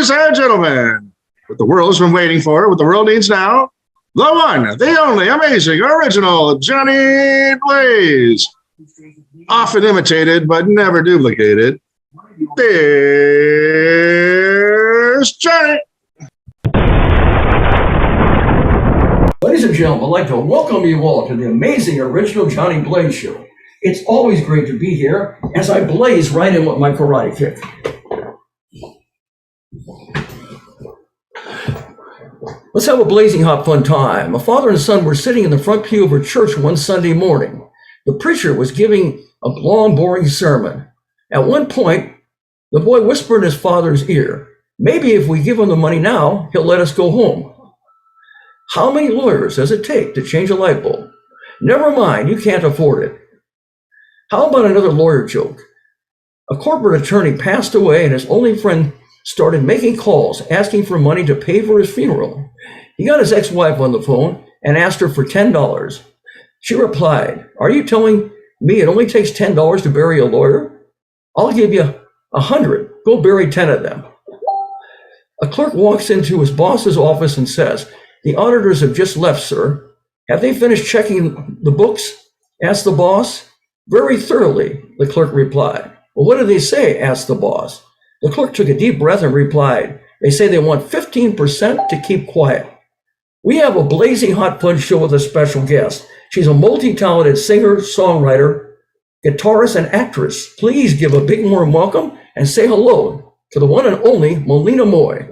Ladies and gentlemen, what the world has been waiting for, what the world needs now, the one, the only, amazing, original Johnny Blaze. Often imitated, but never duplicated. There's Johnny. Ladies and gentlemen, I'd like to welcome you all to the amazing original Johnny Blaze show. It's always great to be here as I blaze right in with my karate kick. Let's have a blazing hot fun time. A father and son were sitting in the front pew of a church one Sunday morning. The preacher was giving a long, boring sermon. At one point, the boy whispered in his father's ear, "Maybe if we give him the money now, he'll let us go home." How many lawyers does it take to change a light bulb? Never mind, you can't afford it. How about another lawyer joke? A corporate attorney passed away and his only friend started making calls asking for money to pay for his funeral. He got his ex-wife on the phone and asked her for $10. She replied, "Are you telling me it only takes $10 to bury a lawyer? I'll give you 100. Go bury 10 of them." A clerk walks into his boss's office and says, "The auditors have just left, sir. Have they finished checking the books?" asked the boss. "Very thoroughly," the clerk replied. "Well, what did they say?" asked the boss. The clerk took a deep breath and replied, "They say they want 15% to keep quiet." We have a blazing hot fun show with a special guest. She's a multi-talented singer, songwriter, guitarist, and actress. Please give a big warm welcome and say hello to the one and only MALINA Moye.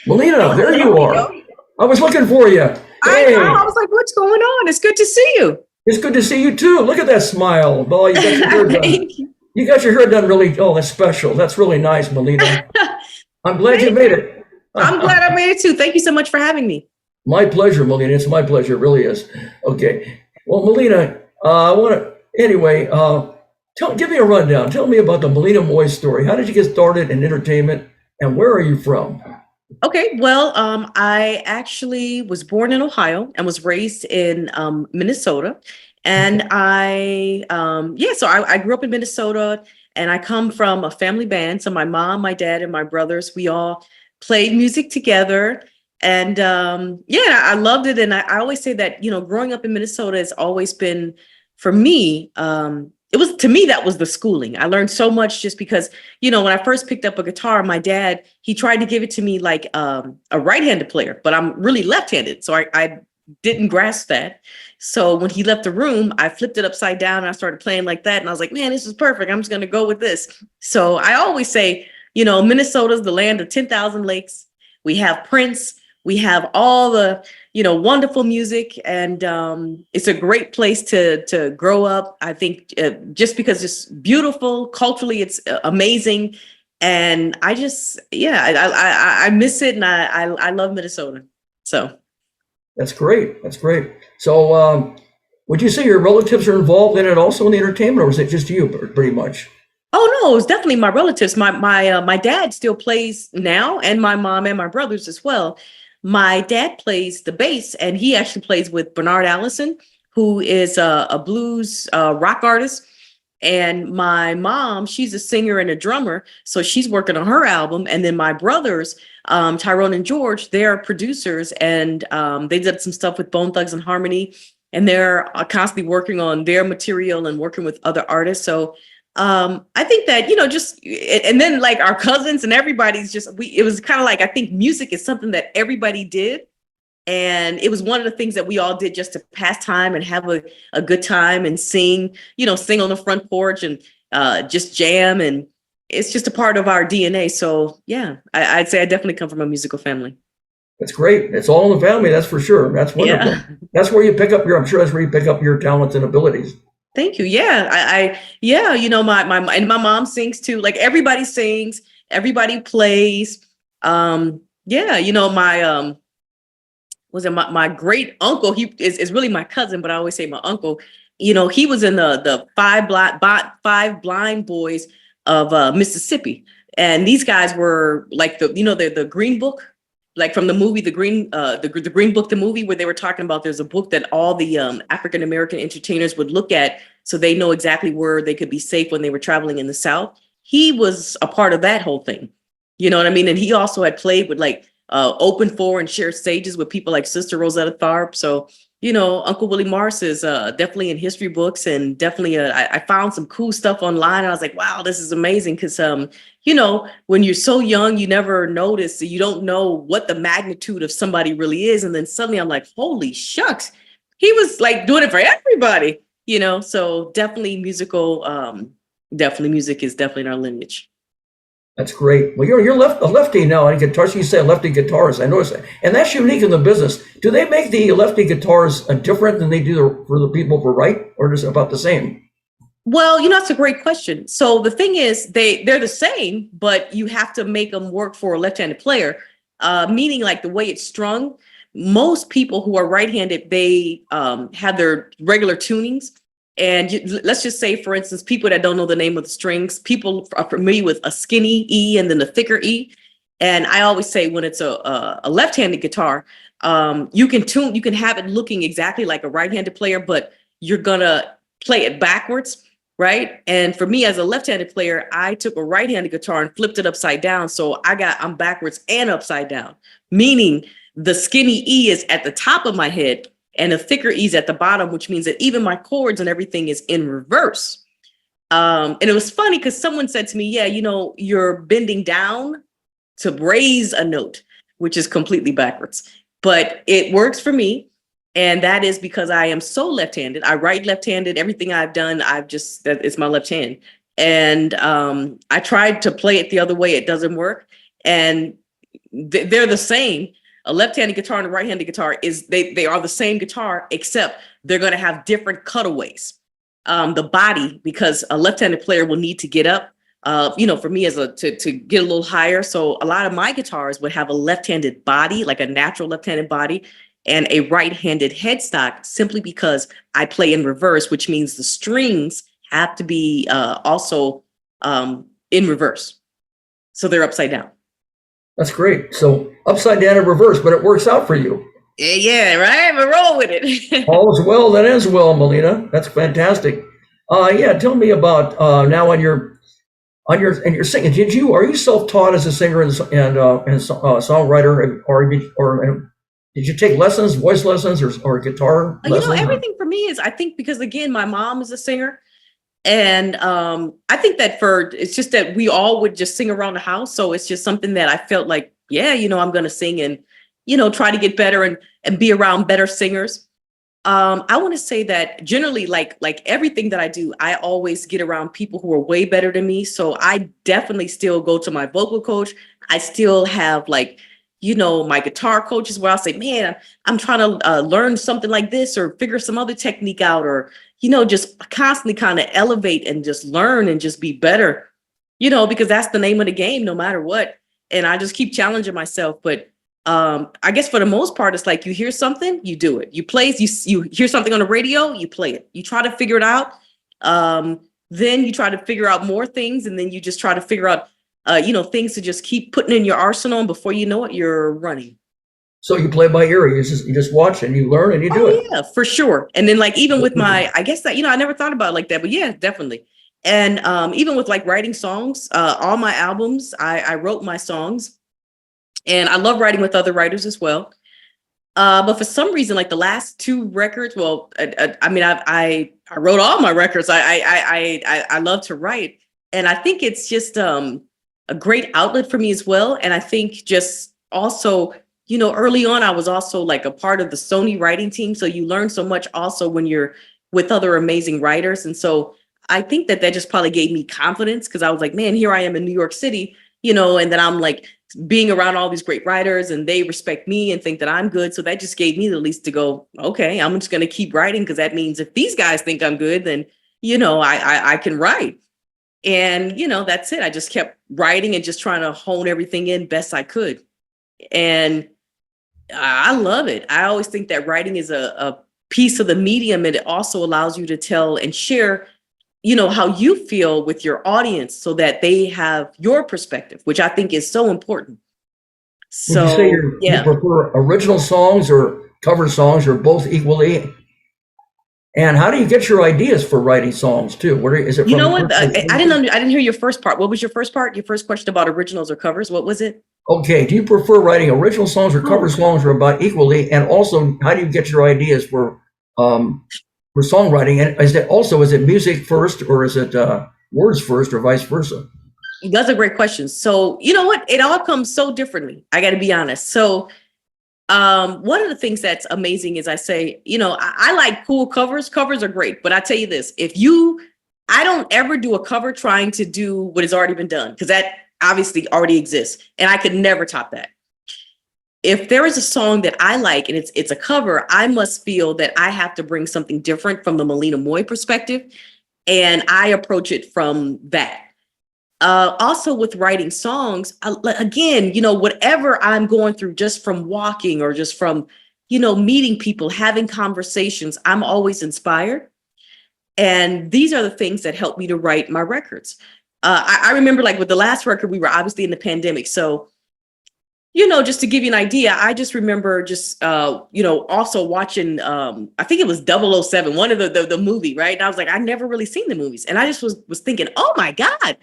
MALINA, there you are. I was looking for you. I know. I was like, what's going on? It's good to see you. It's good to see you too. Look at that smile. Oh, you got your hair done. You got your hair done really, oh, that's special. That's really nice, MALINA. I'm glad you made it. I'm glad I made it too. Thank you so much for having me. My pleasure, MALINA. It's my pleasure. It really is. Okay. Well, MALINA, I want to, anyway, give me a rundown. Tell me about the MALINA Moye story. How did you get started in entertainment and where are you from? Okay, well, I actually was born in Ohio and was raised in Minnesota. And so I grew up in Minnesota and I come from a family band. So my mom, my dad, and my brothers, we all played music together. And I loved it. And I always say that, growing up in Minnesota has always been, for me, to me, that was the schooling. I learned so much just because, when I first picked up a guitar, my dad, he tried to give it to me like a right-handed player, but I'm really left-handed. So I didn't grasp that. So when he left the room, I flipped it upside down and I started playing like that. And I was like, man, this is perfect. I'm just going to go with this. So I always say, Minnesota's the land of 10,000 lakes. We have Prince. We have all the, wonderful music, and it's a great place to grow up. I think just because it's beautiful, culturally, it's amazing. And I just, I miss it. And I love Minnesota. So. That's great. That's great. So would you say your relatives are involved in it also in the entertainment, or is it just you pretty much? Oh, no, it's definitely my relatives. My dad still plays now, and my mom and my brothers as well. My dad plays the bass, and he actually plays with Bernard Allison, who is a blues rock artist. And my mom, she's a singer and a drummer, so she's working on her album. And then my brothers, Tyrone and George, they're producers, and they did some stuff with Bone Thugs and Harmony, and they're constantly working on their material and working with other artists. So I think that, and then like our cousins and everybody's it was kind of like, I think music is something that everybody did. And it was one of the things that we all did just to pass time and have a good time and sing on the front porch and just jam. And it's just a part of our DNA. So yeah, I'd say I definitely come from a musical family. That's great. It's all in the family. That's for sure. That's wonderful. Yeah. That's where you pick up I'm sure that's where you pick up your talents and abilities. Thank you. Yeah. My mom sings too. Like everybody sings, everybody plays. My great uncle, he is really my cousin, but I always say my uncle, he was in the five blind boys of Mississippi. And these guys were like the Green Book, like from the movie, the Green Book, the movie, where they were talking about there's a book that all the African-American entertainers would look at so they know exactly where they could be safe when they were traveling in the South. he was a part of that whole thing. You know what I mean? And he also had played with like open for and shared stages with people like Sister Rosetta Tharpe. So, you know, Uncle Willie Marsh is definitely in history books, and definitely I found some cool stuff online. And I was like, wow, this is amazing. Because, you know, when you're so young, you never notice, you don't know what the magnitude of somebody really is. And then suddenly I'm like, holy shucks, he was like doing it for everybody, you know? So definitely musical, definitely music is definitely in our lineage. That's great. Well, you're a lefty now on guitar. So you say lefty guitarist. I noticed that, and that's unique in the business. Do they make the lefty guitars different than they do for the people for right, or is it about the same? Well, you know, that's a great question. So the thing is, they're the same, but you have to make them work for a left-handed player. Meaning, like the way it's strung. Most people who are right-handed, they have their regular tunings. And let's just say, for instance, people that don't know the name of the strings, people are familiar with a skinny E and then the thicker E. And I always say when it's a left-handed guitar, you can have it looking exactly like a right-handed player, but you're gonna play it backwards, right? And for me as a left-handed player, I took a right-handed guitar and flipped it upside down. So I'm backwards and upside down, meaning the skinny E is at the top of my head and a thicker E is at the bottom, which means that even my chords and everything is in reverse. And it was funny because someone said to me, yeah, you know, you're bending down to raise a note, which is completely backwards. But it works for me. And that is because I am so left-handed. I write left-handed. Everything I've done, it's my left hand. And I tried to play it the other way. It doesn't work. And they're the same. A left-handed guitar and a right-handed guitar they are the same guitar, except they're going to have different cutaways. The body, because a left-handed player will need to get up. You know, for me to get a little higher. So a lot of my guitars would have a left-handed body, like a natural left-handed body, and a right-handed headstock, simply because I play in reverse, which means the strings have to be also in reverse. So they're upside down. That's great. So upside down and reverse, but it works out for you. Yeah, right. But roll with it. All is well that ends well, Malina. That's fantastic. Yeah, tell me about now on your singing. Are you self-taught as a singer and songwriter, or did you take lessons, voice lessons, or guitar lessons? You know, everything for me is, I think, because again, my mom is a singer. And I think that it's just that we all would just sing around the house. So it's just something that I felt like, yeah, you know, I'm going to sing and, you know, try to get better and be around better singers. I want to say that generally, like everything that I do, I always get around people who are way better than me. So I definitely still go to my vocal coach. I still have like, you know, my guitar coaches where I'll say, man, I'm trying to learn something like this or figure some other technique out, or, you know, just constantly kind of elevate and just learn and just be better, you know, because that's the name of the game, no matter what. And I just keep challenging myself. But I guess for the most part, it's like you hear something, you do it. You play, you hear something on the radio, you play it. You try to figure it out. Then you try to figure out more things. And then you just try to figure out, you know, things to just keep putting in your arsenal. And before you know it, you're running. So you play by ear. You just watch and you learn and you do it. Yeah, for sure. And then like even with I guess that, you know, I never thought about it like that, but yeah, definitely. And even with like writing songs, all my albums, I wrote my songs, and I love writing with other writers as well. But for some reason, like the last two records, well, I mean, I wrote all my records. I love to write, and I think it's just a great outlet for me as well. And I think just also, you know, early on, I was also like a part of the Sony writing team. So you learn so much also when you're with other amazing writers. And so I think that just probably gave me confidence, because I was like, man, here I am in New York City, you know, and then I'm like being around all these great writers and they respect me and think that I'm good. So that just gave me the least to go, okay, I'm just going to keep writing, because that means if these guys think I'm good, then, you know, I can write. And, you know, that's it. I just kept writing and just trying to hone everything in best I could. And I love it. I always think that writing is a piece of the medium, and it also allows you to tell and share, you know, how you feel with your audience so that they have your perspective, which I think is so important. So, would you say you prefer original songs or cover songs, or both equally? And how do you get your ideas for writing songs too? Where is it You from? know what? I didn't hear your first part. What was your first part? Your first question about originals or covers? What was it? Okay, do you prefer writing original songs or cover songs, or about equally? And also, how do you get your ideas for songwriting? And is it music first, or is it words first, or vice versa? That's a great question. So, you know what? It all comes so differently. I got to be honest. So, one of the things that's amazing is I say, I like cool covers. Covers are great, but I tell you this: I don't ever do a cover trying to do what has already been done, because that obviously already exists, and I could never top that. If there is a song that I like and it's a cover, I must feel that I have to bring something different from the MALINA MOYE perspective, and I approach it from that. Also with writing songs, again, whatever I'm going through, just from walking or just from, meeting people, having conversations, I'm always inspired. And these are the things that help me to write my records. I remember, like, with the last record, we were obviously in the pandemic. So, just to give you an idea, I just remember also watching, I think it was 007, one of the movie, right? And I was like, I never really seen the movies. And I just was thinking, oh my God,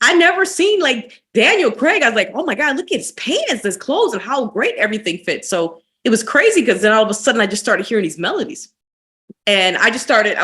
I never seen like Daniel Craig. I was like, oh my God, look at his pants, his clothes, and how great everything fits. So it was crazy, because then all of a sudden I just started hearing these melodies. And I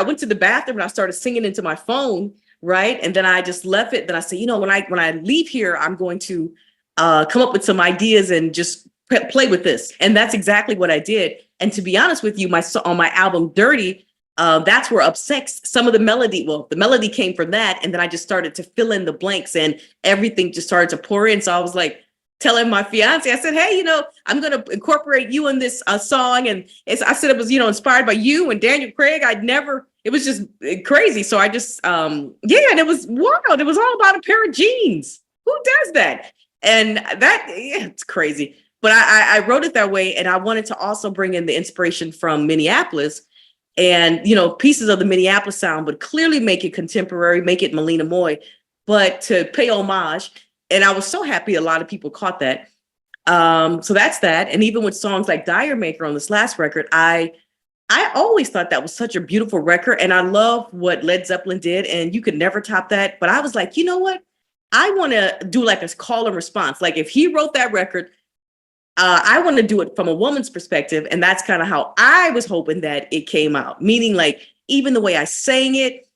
went to the bathroom and I started singing into my phone, right? And then I just left it. Then I said, when I leave here, I'm going to come up with some ideas and just play with this. And that's exactly what I did. And to be honest with you, on my album Dirty, that's where Upsex, the melody came from that. And then I just started to fill in the blanks, and everything just started to pour in. So I was like telling my fiance, I said, hey, I'm going to incorporate you in this song. And I said it was, inspired by you and Daniel Craig. It was just crazy. So I just, and it was wild. It was all about a pair of jeans. Who does that? And it's crazy. But I wrote it that way. And I wanted to also bring in the inspiration from Minneapolis, and, pieces of the Minneapolis sound, but clearly make it contemporary, make it MALINA MOYE, but to pay homage. And I was so happy a lot of people caught that. So that's that. And even with songs like Dire Maker on this last record, I always thought that was such a beautiful record. And I love what Led Zeppelin did, and you could never top that. But I was like, you know what? I want to do like a call and response. Like, if he wrote that record, I want to do it from a woman's perspective. And that's kind of how I was hoping that it came out. Meaning, like, even the way I sang it,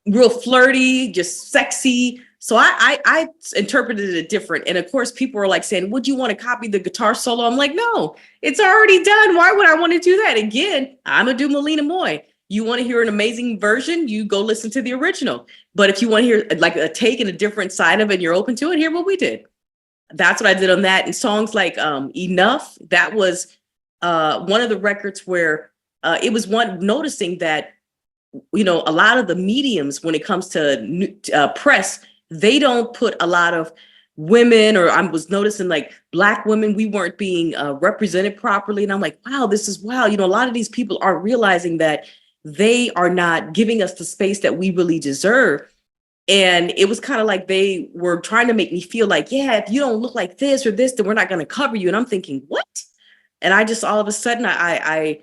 real flirty, just sexy. So I interpreted it different. And of course, people were like saying, would you want to copy the guitar solo? I'm like, no, it's already done. Why would I want to do that? Again, I'm going to do MALINA MOYE. You want to hear an amazing version, you go listen to the original. But if you want to hear like a take and a different side of it, and you're open to it, hear what we did. That's what I did on that. And songs like Enough, that was one of the records where it was noticing that, a lot of the mediums, when it comes to press, they don't put a lot of women, or I was noticing like Black women, we weren't being represented properly. And I'm like, wow, this is wow. A lot of these people are realizing that they are not giving us the space that we really deserve. And it was kind of like they were trying to make me feel like, yeah, if you don't look like this or this, then we're not going to cover you. And I'm thinking, what? And I just, all of a sudden, I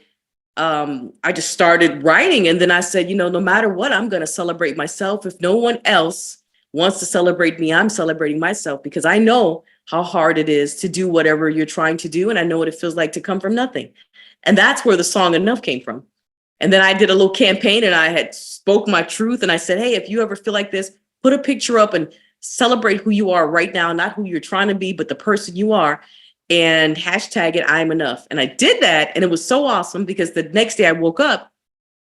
just started writing. And then I said, no matter what, I'm going to celebrate myself. If no one else wants to celebrate me, I'm celebrating myself, because I know how hard it is to do whatever you're trying to do. And I know what it feels like to come from nothing. And that's where the song Enough came from. And then I did a little campaign, and I had spoke my truth. And I said, hey, if you ever feel like this, put a picture up and celebrate who you are right now, not who you're trying to be, but the person you are, and hashtag it, I'm enough. And I did that. And it was so awesome, because the next day I woke up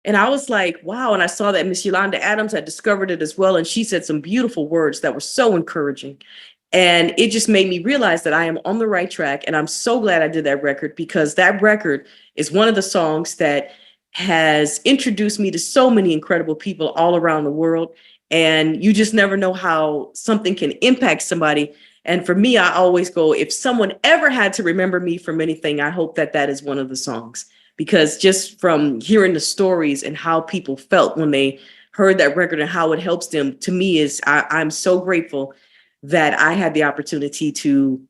and I was like, wow. And I saw that Miss Yolanda Adams had discovered it as well. And she said some beautiful words that were so encouraging. And it just made me realize that I am on the right track. And I'm so glad I did that record, because that record is one of the songs that has introduced me to so many incredible people all around the world. And you just never know how something can impact somebody. And for me, I always go, if someone ever had to remember me from anything, I hope that that is one of the songs, because just from hearing the stories and how people felt when they heard that record and how it helps them, to me, I'm so grateful that I had the opportunity to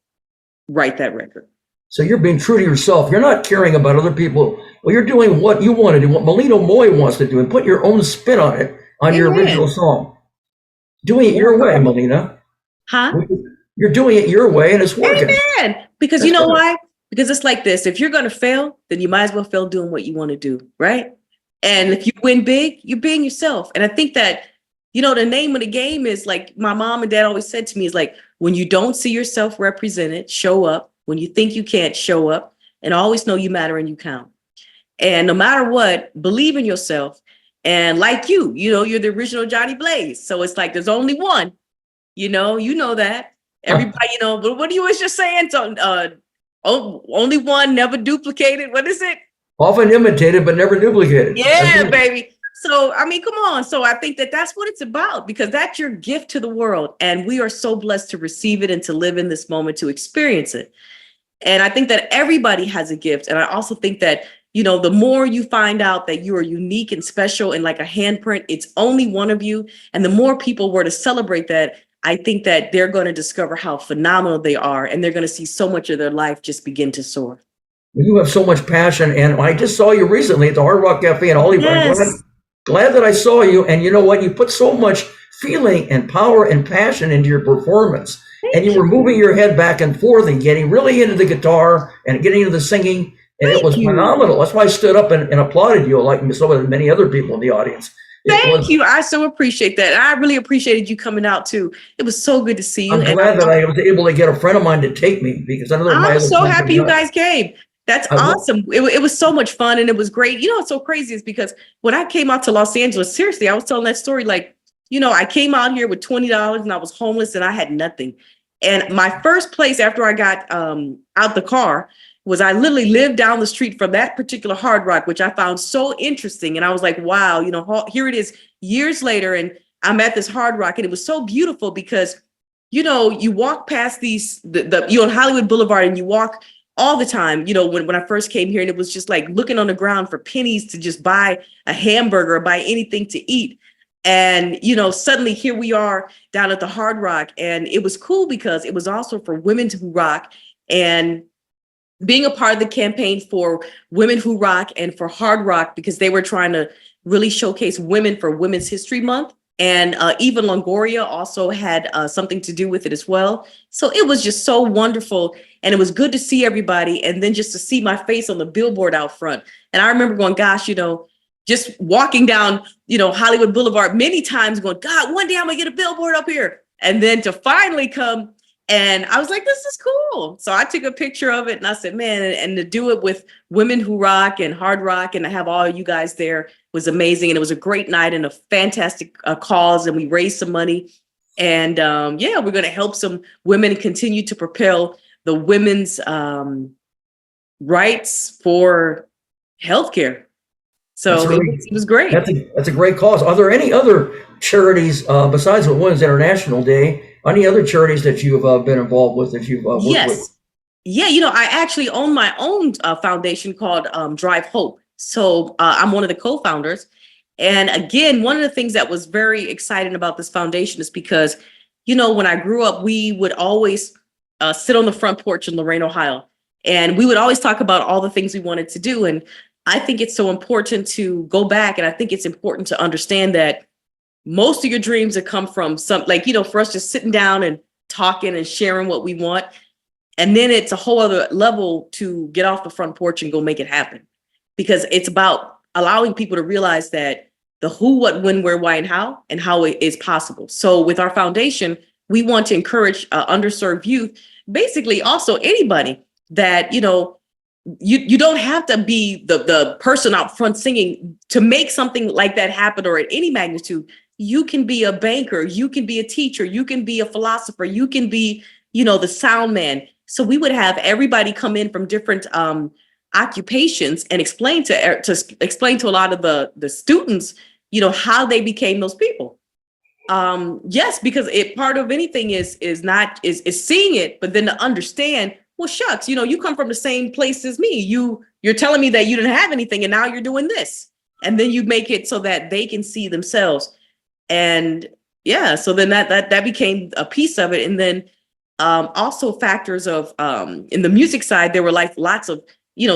write that record. So you're being true to yourself. You're not caring about other people. Well, you're doing what you want to do, what MALINA Moye wants to do, and put your own spin on it, on your original song. Doing it your way, MALINA. Huh? You're doing it your way, and it's working. Amen. Because you know why? Because it's like this. If you're going to fail, then you might as well fail doing what you want to do, right? And if you win big, you're being yourself. And I think that, you know, the name of the game is like my mom and dad always said to me, is like, when you don't see yourself represented, show up. When you think you can't, show up. And always know you matter and you count. And no matter what, believe in yourself. And like you know, you're the original Johnny Blaze. So it's like there's only one, you know that. Everybody, you know, but what you was just saying? So, only one, never duplicated. What is it? Often imitated, but never duplicated. Yeah, baby. So, I mean, come on. So I think that that's what it's about, because that's your gift to the world. And we are so blessed to receive it and to live in this moment, to experience it. And I think that everybody has a gift. And I also think that, you know, the more you find out that you are unique and special and like a handprint, it's only one of you. And the more people were to celebrate that, I think that they're going to discover how phenomenal they are. And they're going to see so much of their life just begin to soar. You have so much passion. And I just saw you recently at the Hard Rock Cafe in Hollywood. Yes. Glad that I saw you. And you know what? You put so much feeling and power and passion into your performance. And you were moving your head back and forth and getting really into the guitar and getting into the singing. And it was phenomenal. That's why I stood up and applauded you, like so many other people in the audience. Thank you. I so appreciate that. And I really appreciated you coming out too. It was so good to see you. I'm glad that I was able to get a friend of mine to take me, because I'm so happy you guys came. That's awesome. It was so much fun and it was great. You know what's so crazy is because when I came out to Los Angeles, seriously, I was telling that story, like, you know, I came out here with $20 and I was homeless and I had nothing. And my first place after I got out the car was I literally lived down the street from that particular Hard Rock, which I found so interesting. And I was like, wow, you know, here it is years later. And I'm at this Hard Rock and it was so beautiful because, you know, you walk past these, you're on Hollywood Boulevard and you walk all the time, you know, when I first came here, and it was just like looking on the ground for pennies to just buy a hamburger or buy anything to eat. And, you know, suddenly here we are down at the Hard Rock. And it was cool because it was also for Women Who Rock, and being a part of the campaign for Women Who Rock and for Hard Rock, because they were trying to really showcase women for Women's History Month. And Eva Longoria also had something to do with it as well. So it was just so wonderful. And it was good to see everybody. And then just to see my face on the billboard out front. And I remember going, gosh, you know, just walking down, you know, Hollywood Boulevard many times going, God, one day I'm gonna get a billboard up here. And then to finally come, and I was like, this is cool. So I took a picture of it and I said, man, and to do it with Women Who Rock and Hard Rock and to have all you guys there was amazing. And it was a great night and a fantastic cause. And we raised some money. And yeah, we're going to help some women continue to propel the women's rights for healthcare. So it was great. That's a great cause. Are there any other charities besides the Women's International Day? Any other charities that you've been involved with that you've worked with? Yeah, you know, I actually own my own foundation called Drive Hope. So I'm one of the co-founders. And again, one of the things that was very exciting about this foundation is because, you know, when I grew up, we would always sit on the front porch in Lorain, Ohio, and we would always talk about all the things we wanted to do. And I think it's so important to go back. And I think it's important to understand that most of your dreams that come from some, like, you know, for us just sitting down and talking and sharing what we want. And then it's a whole other level to get off the front porch and go make it happen. Because it's about allowing people to realize that the who, what, when, where, why, and how it is possible. So with our foundation, we want to encourage underserved youth, basically also anybody that, you know, you don't have to be the person out front singing to make something like that happen or at any magnitude. You can be a banker, you can be a teacher, you can be a philosopher, you can be, you know, the sound man. So we would have everybody come in from different occupations and explain to a lot of the students, you know, how they became those people. Yes, because part of anything is seeing it, but then to understand, well, shucks, you know, you come from the same place as me. You're telling me that you didn't have anything and now you're doing this. And then you make it so that they can see themselves. And yeah, so then that became a piece of it. And then Also factors of in the music side, there were like lots of,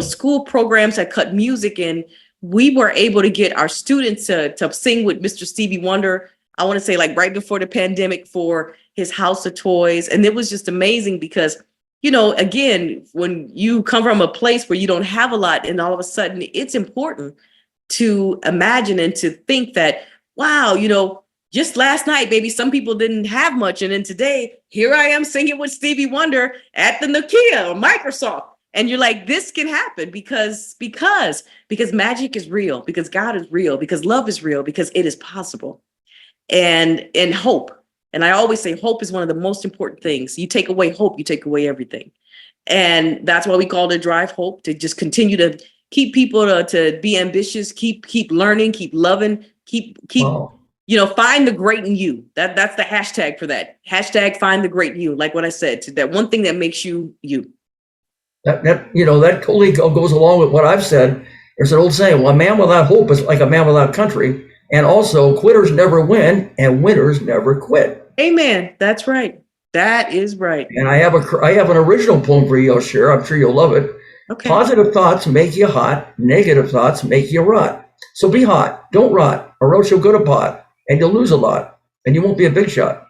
school programs that cut music, and we were able to get our students to sing with Mr. Stevie Wonder. I want to say like right before the pandemic for his House of Toys. And it was just amazing because, again, when you come from a place where you don't have a lot and all of a sudden it's important to imagine and to think that, wow, just last night, baby, some people didn't have much. And then today, here I am singing with Stevie Wonder at the Nokia or Microsoft. And you're like, this can happen because magic is real, because God is real, because love is real, because it is possible. And hope. And I always say hope is one of the most important things. You take away hope, you take away everything. And that's why we call it Drive Hope, to just continue to keep people to be ambitious, keep learning, keep loving, keep wow. Find the great in you. That's the hashtag for that. Hashtag find the great in you. Like what I said, to that one thing that makes you you. That totally goes along with what I've said. There's an old saying, well, a man without hope is like a man without country. And also, quitters never win and winners never quit. Amen. That's right. That is right. And I have an original poem for you, I'll share. I'm sure you'll love it. Okay. Positive thoughts make you hot. Negative thoughts make you rot. So be hot. Don't rot, or else you'll go to pot and you'll lose a lot and you won't be a big shot.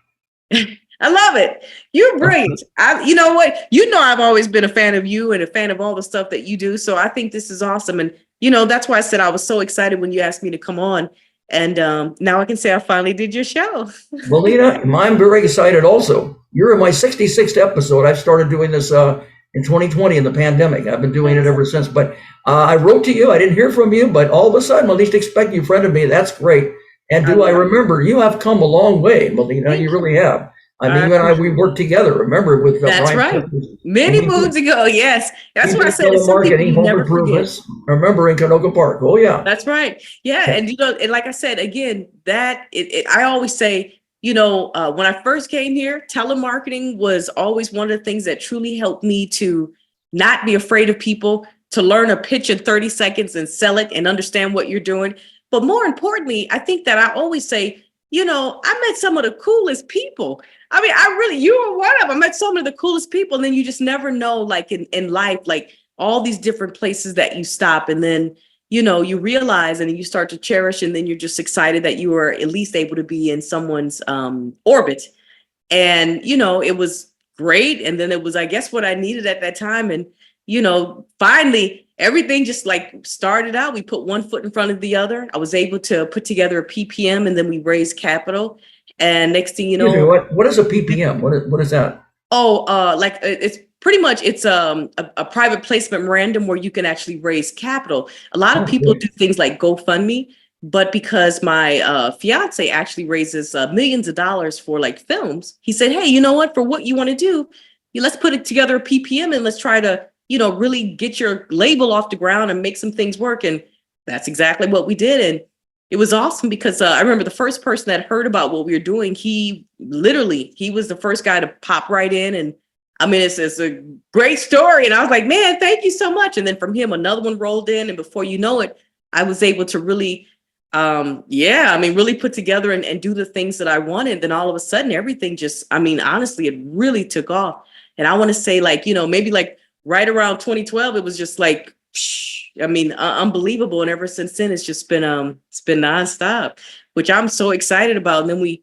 I love it. You're brilliant. You know what? I've always been a fan of you and a fan of all the stuff that you do. So I think this is awesome. And, that's why I said I was so excited when you asked me to come on. And now I can say I finally did your show. Malina, I'm very excited also. You're in my 66th episode. I started doing this in 2020 in the pandemic. I've been doing it ever since. But I wrote to you. I didn't hear from you. But all of a sudden, I least expect you friended me. That's great. And I remember you have come a long way, Malina. You really have. I mean, you and we worked together. Remember with that's Brian right. Many moons ago. Yes, that's what I said. It's something you never forget. Remember in Canoga Park. Oh yeah, that's right. Yeah, and and like I said again, that I always say, when I first came here, telemarketing was always one of the things that truly helped me to not be afraid of people, to learn a pitch in 30 seconds and sell it and understand what you're doing. But more importantly, I think that I always say, I met some of the coolest people. I mean, you were one of them. I met some of the coolest people. And then you just never know, like in life, like all these different places that you stop. And then, you realize and you start to cherish. And then you're just excited that you were at least able to be in someone's orbit. And, it was great. And then it was, I guess, what I needed at that time. And, finally, everything just like started out. We put one foot in front of the other. I was able to put together a PPM, and then we raised capital. And next thing you know, what is a PPM? What is that? Oh, it's pretty much a private placement memorandum where you can actually raise capital. A lot of people do things like GoFundMe, but because my fiance actually raises millions of dollars for like films, he said, hey, you know what? For what you want to do, let's put it together a PPM and let's try to really get your label off the ground and make some things work. And that's exactly what we did. And it was awesome because I remember the first person that heard about what we were doing, he was the first guy to pop right in. And I mean, it's a great story. And I was like, man, thank you so much. And then from him, another one rolled in. And before you know it, I was able to really, really put together and do the things that I wanted. Then all of a sudden, everything just, honestly, it really took off. And I want to say maybe like right around 2012, it was just like, unbelievable. And ever since then, it's just been nonstop, which I'm so excited about. And then we,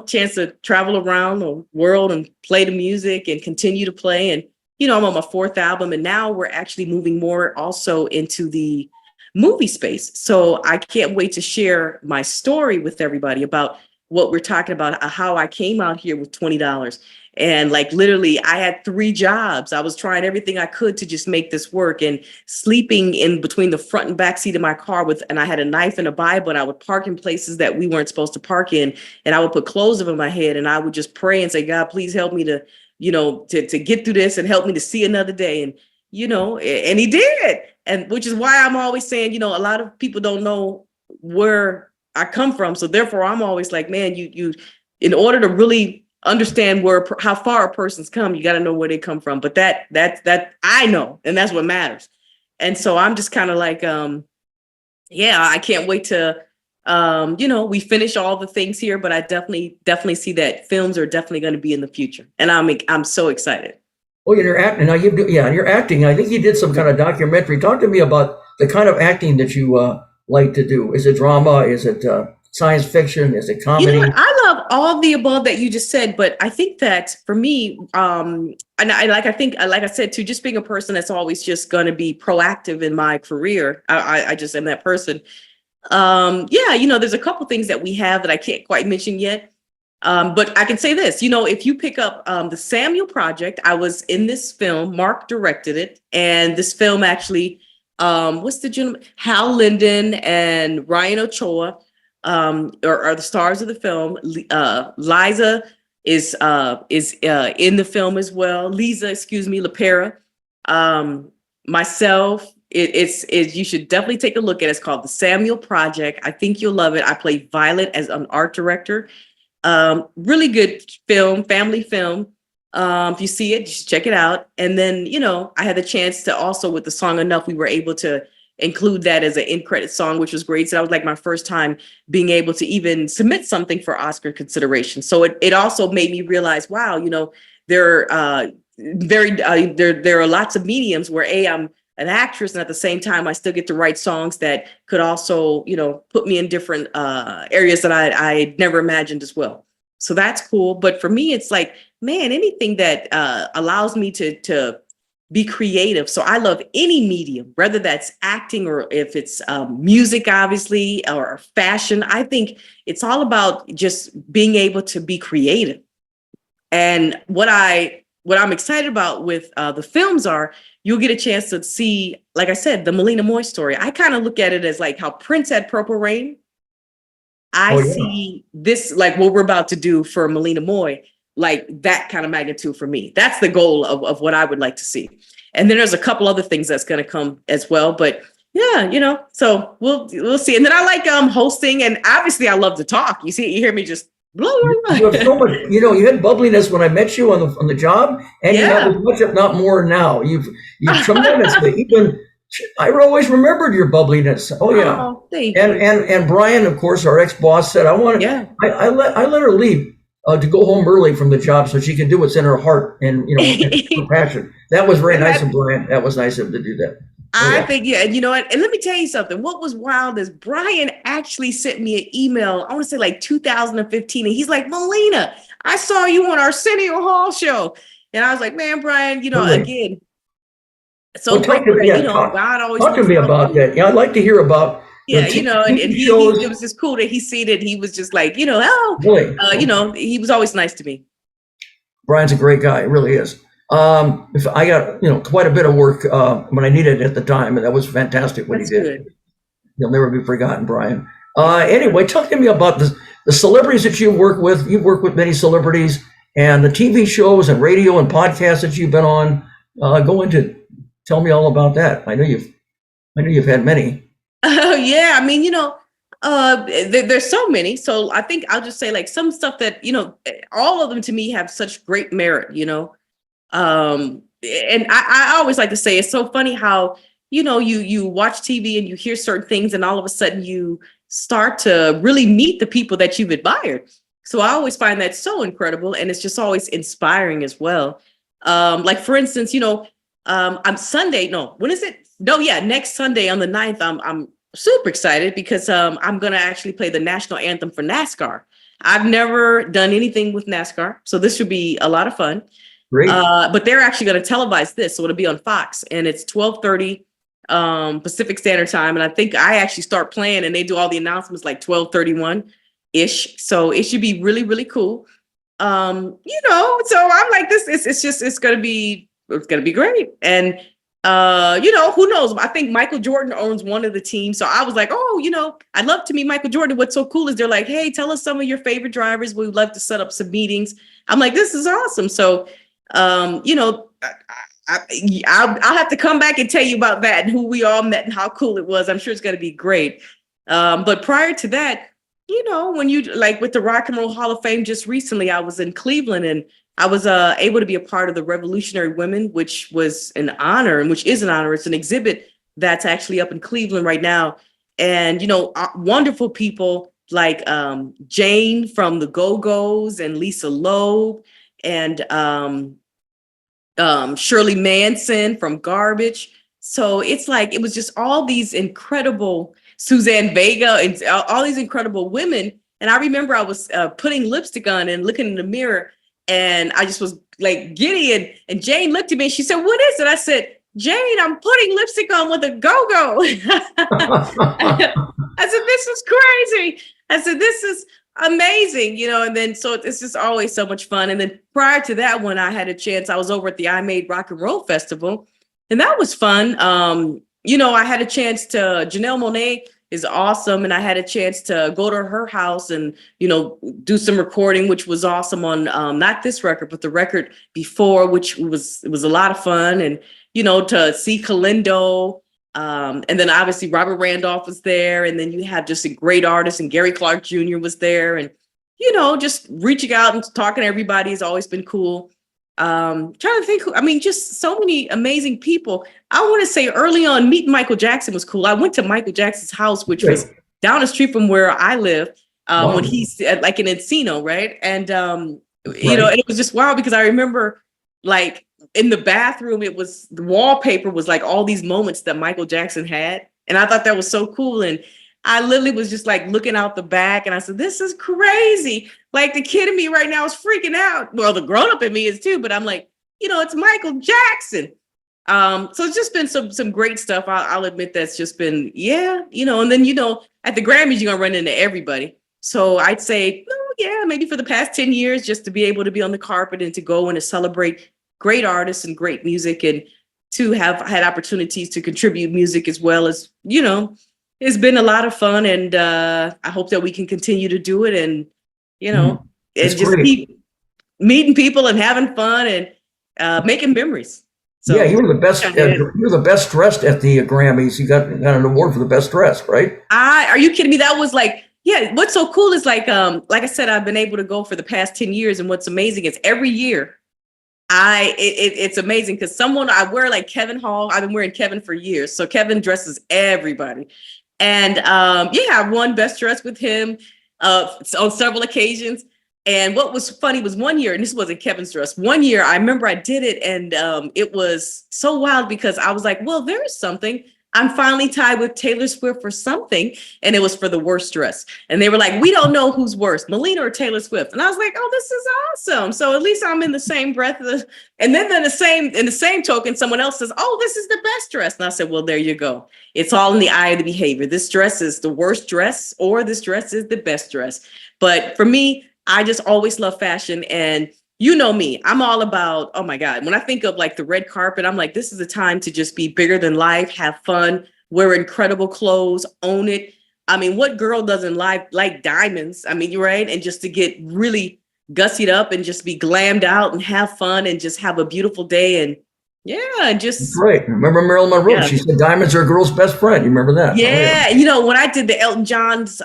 chance to travel around the world and play the music and continue to play. And, I'm on my fourth album, and now we're actually moving more also into the movie space. So I can't wait to share my story with everybody about what we're talking about, how I came out here with $20. And like literally, I had 3 jobs. I was trying everything I could to just make this work, and sleeping in between the front and back seat of my car and I had a knife and a Bible, and I would park in places that we weren't supposed to park in. And I would put clothes over my head, and I would just pray and say, God, please help me to, to get through this and help me to see another day. And, and he did. And which is why I'm always saying, a lot of people don't know where I come from. So therefore, I'm always like, man, you in order to really understand how far a person's come, you got to know where they come from. But that I know, and that's what matters. And so I'm just kind of like, I can't wait to We finish all the things here, but I definitely see that films are definitely going to be in the future, and I'm so excited. Oh, you're acting now. You're acting. I think you did some kind of documentary. Talk to me about the kind of acting that you like to do. Is it drama? Is it science fiction? Is it You know comedy? what? I love all the above that you just said, but I think that for me, and like I said too, just being a person that's always just going to be proactive in my career. I just am that person. There's a couple things that we have that I can't quite mention yet. But I can say this, if you pick up the Samuel Project, I was in this film. Mark directed it, and this film actually, what's the gentleman? Hal Linden and Ryan Ochoa are the stars of the film. Liza is in the film as well. Lisa, excuse me, LaPera. Myself. It's you should definitely take a look at it. It's called the Samuel Project. I think you'll love it. I play Violet as an art director. Really good film, family film. If you see it, just check it out. And then, I had the chance to also with the song Enough, we were able to include that as an in credit song, which was great. So that was like my first time being able to even submit something for Oscar consideration. So it also made me realize, wow, there are lots of mediums where I'm an actress, and at the same time, I still get to write songs that could also, put me in different areas that I never imagined as well. So that's cool. But for me, it's like, man, anything that allows me to be creative. So I love any medium, whether that's acting or if it's music, obviously, or fashion. I think it's all about just being able to be creative. And what I'm excited about with the films are you'll get a chance to see, like I said, the MALINA MOYE story. I kind of look at it as like how Prince had Purple Rain. I see this like what we're about to do for MALINA MOYE, like that kind of magnitude for me. That's the goal of what I would like to see. And then there's a couple other things that's going to come as well. But yeah, so we'll see. And then I like hosting, and obviously I love to talk. You hear me just blah, blah, blah. You have so much, you had bubbliness when I met you on the job, and you have as much, if not more, now. You've tremendously. I always remembered your bubbliness. Oh yeah. Oh, thank you. And Brian, of course, our ex-boss said, I let her leave to go home early from the job so she can do what's in her heart and her passion. That was very nice of Brian. That was nice of him to do that. I think, and you know what? And let me tell you something. What was wild is Brian actually sent me an email, I want to say like 2015. And he's like, Malina, I saw you on Arsenio Hall show. And I was like, man, Brian, again. So God always talk to me about that. Yeah, I'd like to hear about. Yeah, and it was just cool that he seen it. He was just like, he was always nice to me. Brian's a great guy. He really is. If I got, quite a bit of work when I needed it at the time, and that was fantastic what he did. Good. He'll never be forgotten, Brian. Anyway, talk to me about the celebrities that you work with. You've worked with many celebrities, and the TV shows and radio and podcasts that you've been on. Tell me all about that. I know you've had many. Oh yeah, I mean, there's so many. So I think I'll just say like some stuff that all of them to me have such great merit. And I always like to say it's so funny how you watch TV and you hear certain things, and all of a sudden you start to really meet the people that you've admired. So I always find that so incredible, and it's just always inspiring as well. Like for instance, I'm Sunday. No, when is it? No, yeah, next Sunday on the 9th. I'm super excited because I'm gonna actually play the national anthem for NASCAR. I've never done anything with NASCAR, so this should be a lot of fun. Great. But they're actually going to televise this, so it'll be on Fox, and it's 12:30 Pacific Standard Time. And I think I actually start playing, and they do all the announcements like 12:31 ish. So it should be really, really cool. So I'm like this. It's gonna be great. And who knows? I think Michael Jordan owns one of the teams. So I was like, I'd love to meet Michael Jordan. What's so cool is they're like, hey, tell us some of your favorite drivers. We'd love to set up some meetings. I'm like, this is awesome. So I'll have to come back and tell you about that and who we all met and how cool it was. I'm sure it's going to be great. But prior to that, when you like with the Rock and Roll Hall of Fame, just recently, I was in Cleveland and I was able to be a part of the Revolutionary Women, which was an honor and which is an honor. It's an exhibit that's actually up in Cleveland right now. and, wonderful people like Jane from the Go-Go's and Lisa Loeb and Shirley Manson from Garbage. So it's like, it was just all these incredible, Suzanne Vega and all these incredible women. And I remember I was putting lipstick on and looking in the mirror, and I just was like giddy. And Jane looked at me and she said, "What is it?" I said, "Jane, I'm putting lipstick on with a go-go." I said, "This is crazy." I said, "This is amazing," and then so it's just always so much fun. And then prior to that, when I had a chance, I was over at the I Made Rock and Roll Festival, and that was fun. I had a chance to, Janelle Monáe is awesome, and I had a chance to go to her house and, do some recording, which was awesome on not this record, but the record before, which was a lot of fun. And, to see Kalindo, and then obviously Robert Randolph was there, and then you have just a great artist, and Gary Clark Jr. was there, and, just reaching out and talking to everybody has always been cool. Trying to think, just so many amazing people. I want to say early on, meeting Michael Jackson was cool. I went to Michael Jackson's house, which was down the street from where I live, when he's like in Encino, right? And, and it was just wow, because I remember like in the bathroom, the wallpaper was like all these moments that Michael Jackson had. And I thought that was so cool. And I literally was just like looking out the back, and I said, "This is crazy." Like the kid in me right now is freaking out. Well, the grown up in me is too, but I'm like, it's Michael Jackson. So it's just been some great stuff. I'll admit that's just been, and then, at the Grammys, you're gonna run into everybody. So I'd say, maybe for the past 10 years, just to be able to be on the carpet and to go and to celebrate great artists and great music, and to have had opportunities to contribute music as well as, it's been a lot of fun, and I hope that we can continue to do it, and and just keep meeting people and having fun and making memories. So yeah, you were the best. You were the best dressed at the Grammys. You got an award for the best dressed, right? Are you kidding me? That was like, yeah. What's so cool is like I said, I've been able to go for the past 10 years, and what's amazing is every year, it's amazing because I wear like Kevin Hall. I've been wearing Kevin for years, so Kevin dresses everybody. And I won Best Dressed with him on several occasions. And what was funny was one year, and this wasn't Kevin's dress, one year I remember I did it, and it was so wild because I was like, well, there's something. I'm finally tied with Taylor Swift for something, and it was for the worst dress. And they were like, "We don't know who's worse, Melina or Taylor Swift." And I was like, "Oh, this is awesome." So at least I'm in the same breath. And then in the same token, someone else says, "Oh, this is the best dress." And I said, "Well, there you go. It's all in the eye of the behavior. This dress is the worst dress, or this dress is the best dress." But for me, I just always love fashion, and you know me, I'm all about, oh my God, when I think of like the red carpet, I'm like, this is a time to just be bigger than life, have fun, wear incredible clothes, own it. I mean, what girl doesn't like diamonds? I mean, you're right. And just to get really gussied up and just be glammed out and have fun and just have a beautiful day. And just great. Remember Marilyn Monroe? She said diamonds are a girl's best friend. You remember that? Yeah. When I did the Elton John's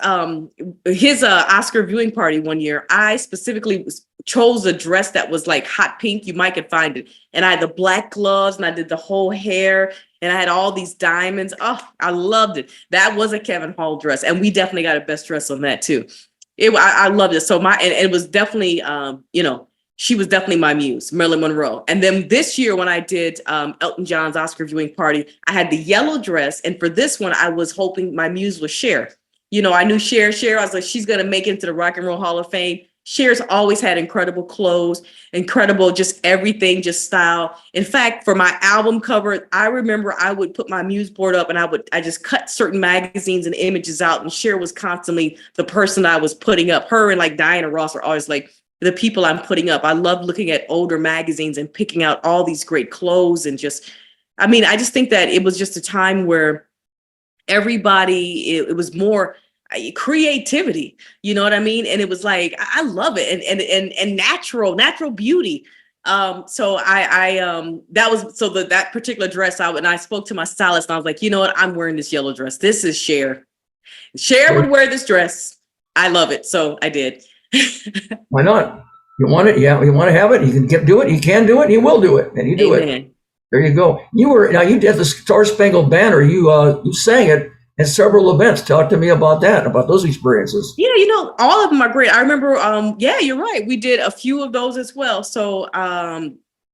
his Oscar viewing party one year, I specifically chose a dress that was like hot pink. You might could find it. And I had the black gloves, and I did the whole hair, and I had all these diamonds. Oh, I loved it. That was a Kevin Hall dress, and we definitely got a best dress on that too. I loved it. So and it was definitely she was definitely my muse, Marilyn Monroe. And then this year when I did Elton John's Oscar viewing party, I had the yellow dress. And for this one, I was hoping my muse was Cher. I knew Cher. I was like, she's going to make it into the Rock and Roll Hall of Fame. Cher's always had incredible clothes, incredible, just everything, just style. In fact, for my album cover, I remember I would put my muse board up, and I just cut certain magazines and images out. And Cher was constantly the person I was putting up. Her and like Diana Ross are always like the people I'm putting up. I love looking at older magazines and picking out all these great clothes, and I just think that it was just a time where everybody, it was more creativity, you know what I mean? And it was like, I love it. And natural beauty. So that particular dress out, and I spoke to my stylist, and I was like, you know what? I'm wearing this yellow dress. This is Cher. Cher would wear this dress. I love it. So I did. Why not? You want it? Yeah, you want to have it? You can do it. You can do it. And you will do it. And you do Amen. it. There you go. You did the Star Spangled Banner. You sang it. and several events. Talk to me about that, about those experiences. Yeah, all of them are great. I remember, yeah, you're right. We did a few of those as well. So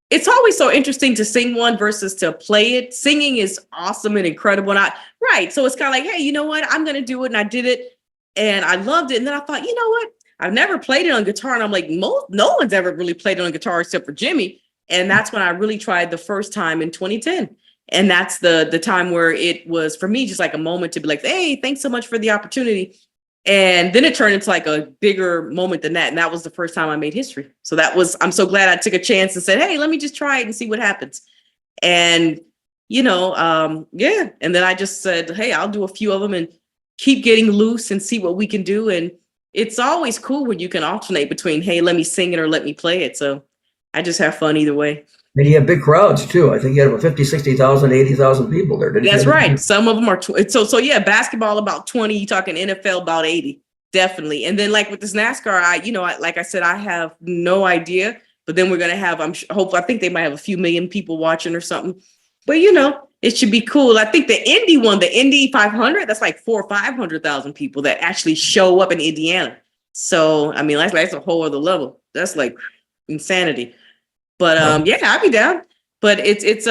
it's always so interesting to sing one versus to play it. Singing is awesome and incredible. Right. So it's kind of like, hey, you know what? I'm going to do it. And I did it and I loved it. And then I thought, you know what? I've never played it on guitar. And I'm like, no one's ever really played it on guitar except for Jimmy. And that's when I really tried the first time in 2010. And that's the time where it was for me just like a moment to be like, hey, thanks so much for the opportunity. And then it turned into like a bigger moment than that. And that was the first time I made history. So I'm so glad I took a chance and said, hey, let me just try it and see what happens. And, yeah. And then I just said, hey, I'll do a few of them and keep getting loose and see what we can do. And it's always cool when you can alternate between, hey, let me sing it or let me play it. So I just have fun either way. And you have big crowds too. I think you had about 50, 60,000, 80,000 people there. That's right. Some of them are. So yeah, basketball about 20, you talking NFL about 80, definitely. And then like with this NASCAR, like I said, I have no idea, but then we're going to have, I think they might have a few million people watching or something, but it should be cool. I think the Indy one, the Indy 500, that's like 400,000 or 500,000 people that actually show up in Indiana. So, I mean, that's a whole other level. That's like insanity. But yeah, I'll be down. But it's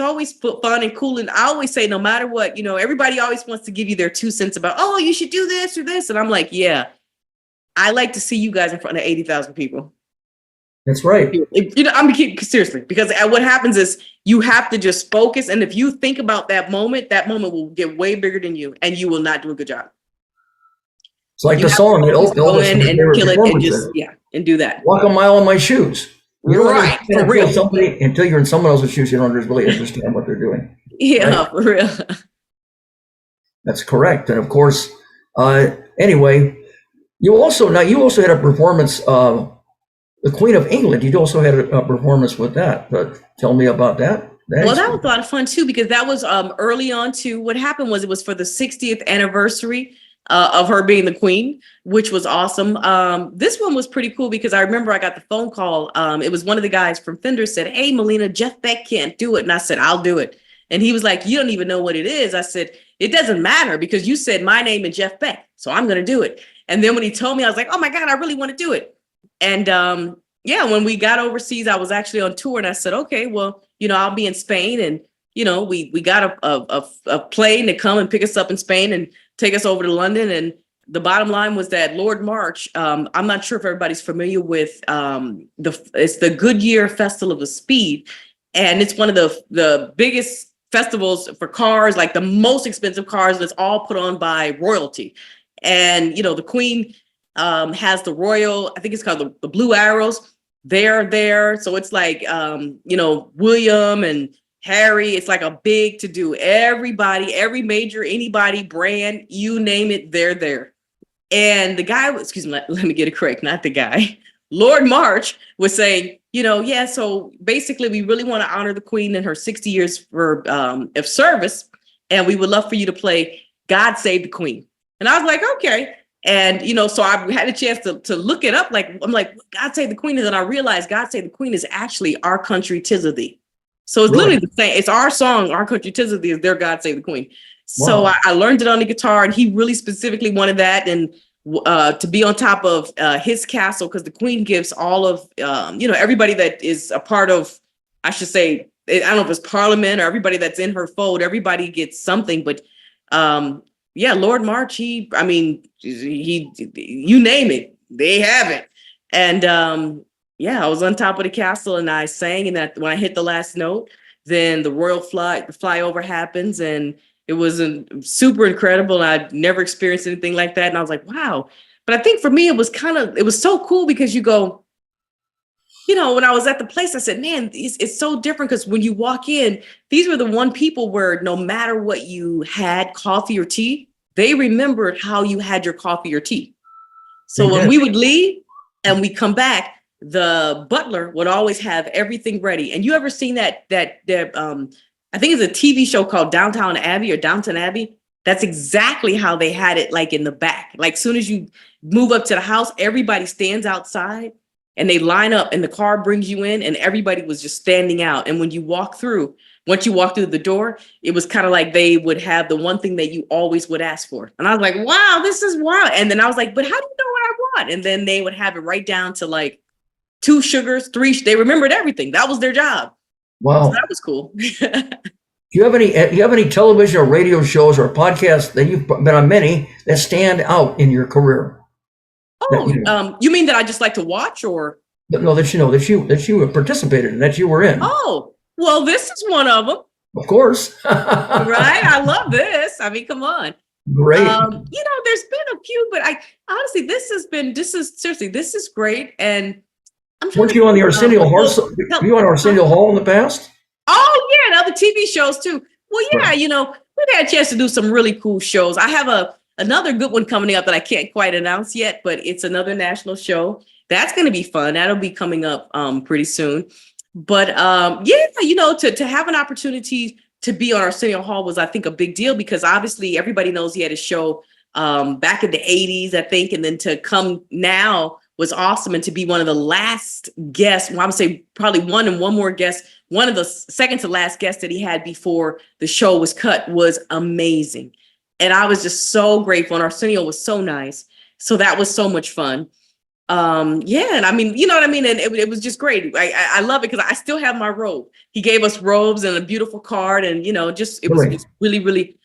always fun and cool. And I always say, no matter what, everybody always wants to give you their 2 cents about, oh, you should do this or this. And I'm like, yeah, I like to see you guys in front of 80,000 people. That's right. I'm seriously, because what happens is you have to just focus. And if you think about that moment will get way bigger than you and you will not do a good job. It's like the song. Go in and kill it and just, and do that. Walk a mile in my shoes. Right, for real. Until you're in someone else's shoes, you don't really understand what they're doing. Yeah, right? For real. That's correct. And of course, anyway, you also had a performance, the Queen of England. You also had a performance with that. But tell me about that. Well, that was a lot of fun too, because that was early on too. What happened was it was for the 60th anniversary of her being the queen, which was awesome. This one was pretty cool because I remember I got the phone call. It was one of the guys from Fender said, hey, Malina, Jeff Beck can't do it. And I said, I'll do it. And he was like, you don't even know what it is. I said, it doesn't matter because you said my name and Jeff Beck. So I'm going to do it. And then when he told me, I was like, oh my God, I really want to do it. And yeah, when we got overseas, I was actually on tour and I said, okay, well, I'll be in Spain. And, we got a plane to come and pick us up in Spain and take us over to London. And the bottom line was that Lord March, I'm not sure if everybody's familiar with it's the Goodyear Festival of the Speed. And it's one of the biggest festivals for cars, like the most expensive cars that's all put on by royalty. And, the Queen has the royal, I think it's called the Blue Arrows. They're there. So it's like, William and Harry, it's like a big to do. Everybody, every major, anybody, brand, you name it, they're there. And the guy, excuse me, let me get it correct, not the guy. Lord March was saying, yeah, so basically we really want to honor the Queen in her 60 years of service. And we would love for you to play God Save the Queen. And I was like, okay. And, so I had a chance to look it up. I'm like, God Save the Queen. And then I realized God Save the Queen is actually Our Country 'Tis of Thee. So it's literally the same. It's our song, Our Country 'Tis of Thee is their God Save the Queen. So wow. I learned it on the guitar and he really specifically wanted that. And to be on top of his castle, because the Queen gives all of, everybody that is a part of, I should say, I don't know if it's Parliament or everybody that's in her fold, everybody gets something. But yeah, Lord March, he, you name it, they have it. And yeah, I was on top of the castle and I sang, and that when I hit the last note, then the royal flyover happens, and it was super incredible. I'd never experienced anything like that. And I was like, wow. But I think for me, it was so cool because you go, when I was at the place, I said, man, it's so different because when you walk in, these were the one people where no matter what you had, coffee or tea, they remembered how you had your coffee or tea. So when we would leave and we come back, the butler would always have everything ready. And you ever seen that I think it's a TV show called Downtown Abbey. That's exactly how they had it, like in the back. Like soon as you move up to the house, everybody stands outside and they line up and the car brings you in and everybody was just standing out. And when you walk through, once you walk through the door, it was kind of like they would have the one thing that you always would ask for. And I was like, wow, this is wild. And then I was like, but how do you know what I want? And then they would have it right down to like 2 sugars, 3. They remembered everything. That was their job. Wow. So that was cool. Do you have any television or radio shows or podcasts that you've been on many that stand out in your career? Oh, you mean that I just like to watch, or? No, that you participated in, that you were in. Oh, well, this is one of them. Of course. Right? I love this. I mean, come on. Great. You know, there's been a few, but I honestly, this is great. And I'm Weren't you on the Arsenio Hall? Were you on Arsenio Hall in the past? Oh, yeah, and other TV shows too. Well, yeah, you know, we've had a chance to do some really cool shows. I have another good one coming up that I can't quite announce yet, but it's another national show. That's going to be fun. That'll be coming up pretty soon. But yeah, you know, to have an opportunity to be on Arsenio Hall was, I think, a big deal because obviously everybody knows he had a show back in the 80s, I think, and then to come now was awesome. And to be one of the last guests, well, I would say probably one more guest, one of the second to last guests that he had before the show was cut was amazing. And I was just so grateful. And Arsenio was so nice. So that was so much fun. Yeah, and I mean, you know what I mean? And it was just great. I love it because I still have my robe. He gave us robes and a beautiful card. And, you know, it was just really, really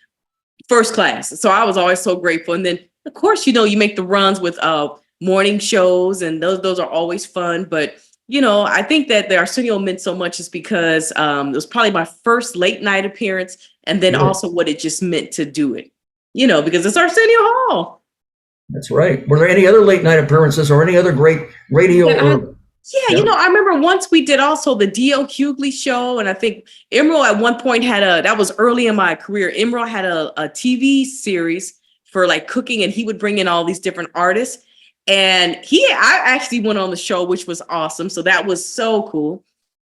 first class. So I was always so grateful. And then, of course, you know, you make the runs with morning shows and those are always fun. But, you know, I think that the Arsenio meant so much is because it was probably my first late night appearance. And then also what it just meant to do it, you know, because it's Arsenio Hall. That's right. Were there any other late night appearances or any other great radio? You know, I remember once we did also the D.L. Hughley show. And I think Emerald at one point that was early in my career. Emerald had a TV series for like cooking and he would bring in all these different artists. And I actually went on the show, which was awesome. So that was so cool.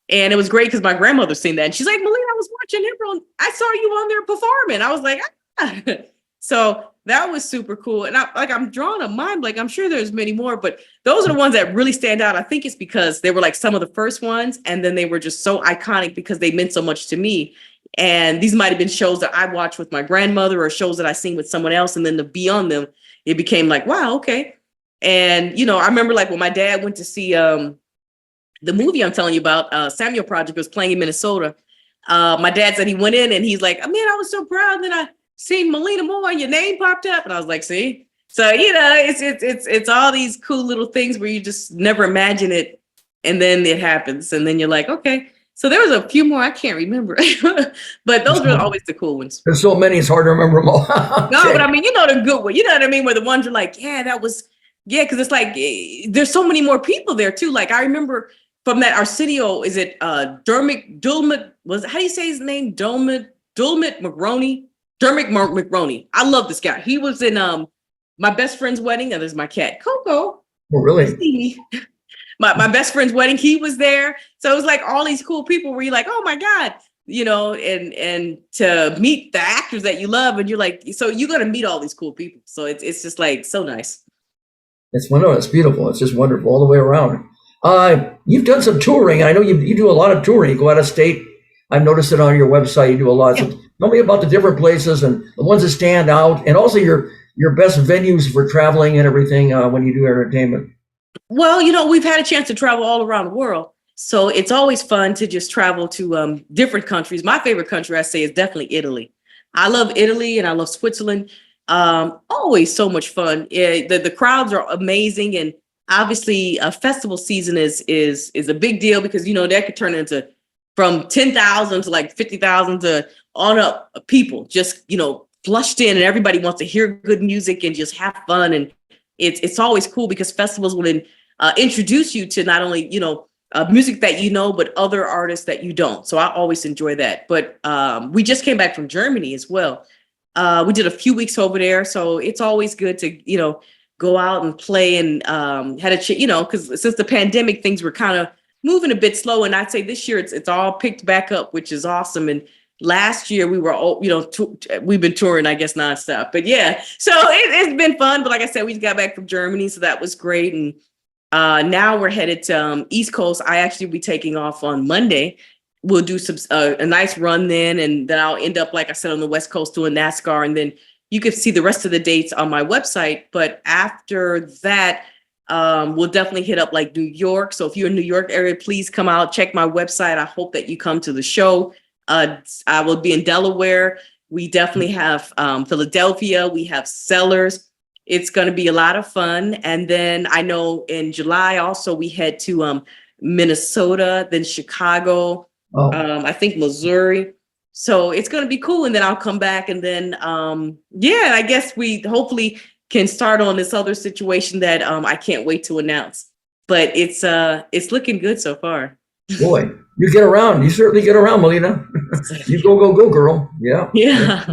And it was great because my grandmother seen that. And she's like, Malina, I was watching Emerald. I saw you on there performing. I was like, ah. So that was super cool. And I'm drawing a mind blank. I'm sure there's many more, but those are the ones that really stand out. I think it's because they were like some of the first ones. And then they were just so iconic because they meant so much to me. And these might've been shows that I watched with my grandmother or shows that I seen with someone else. And then to be on them, it became like, wow, okay. And, you know, I remember like when my dad went to see the movie I'm telling you about, Samuel Project was playing in Minnesota. My dad said he went in and he's like, man, I was so proud that I seen Malina Moye and your name popped up. And I was like, see? So, you know, it's all these cool little things where you just never imagine it. And then it happens. And then you're like, okay. So there was a few more I can't remember, but those were always the cool ones. There's so many, it's hard to remember them all. Okay. No, but I mean, you know, the good one, you know what I mean? Where the ones are like, yeah, that was, yeah. Cause it's like, there's so many more people there too. Like I remember from that Arsenio, is it Dulmit, how do you say his name? Dulmit McRoney? Dermot McRoney. I love this guy. He was in my best friend's wedding. Now there's my cat, Coco. Oh, really? My best friend's wedding, he was there. So it was like all these cool people where you're like, oh my God, you know, and to meet the actors that you love. And you're like, so you're going to meet all these cool people. So it's just like so nice. It's beautiful. It's just wonderful all the way around. You've done some touring. I know you do a lot of touring. You go out of state. I've noticed it on your website. You do a lot. Yeah. So tell me about the different places and the ones that stand out, and also your best venues for traveling and everything when you do entertainment. Well, you know, we've had a chance to travel all around the world. So it's always fun to just travel to different countries. My favorite country, I say, is definitely Italy. I love Italy and I love Switzerland. Always so much fun. The crowds are amazing. And obviously festival season is a big deal because, you know, that could turn into from 10,000 to like 50,000 to on up people just, you know, flushed in, and everybody wants to hear good music and just have fun. And it's always cool because festivals will introduce you to not only, you know, music that you know, but other artists that you don't. So I always enjoy that. But we just came back from Germany as well. We did a few weeks over there. So it's always good to, you know, go out and play and you know, because since the pandemic, things were kind of moving a bit slow. And I'd say this year it's all picked back up, which is awesome. And last year we were, you know, we've been touring, I guess, nonstop. But yeah, so it's been fun. But like I said, we just got back from Germany, so that was great. And Now we're headed to East Coast. I actually will be taking off on Monday. We'll do some a nice run then, and then I'll end up, like I said, on the West Coast doing NASCAR, and then you can see the rest of the dates on my website. But after that, we'll definitely hit up like New York. So if you're in New York area, please come out, check my website. I hope that you come to the show. I will be in Delaware. We definitely have Philadelphia. We have Sellers. It's going to be a lot of fun. And then I know in July also we head to Minnesota, then Chicago, I think Missouri. So it's going to be cool. And then I'll come back and then, I guess we hopefully can start on this other situation that I can't wait to announce. But it's looking good so far. Boy, you get around. You certainly get around, Malina. You go, girl. Yeah. Yeah.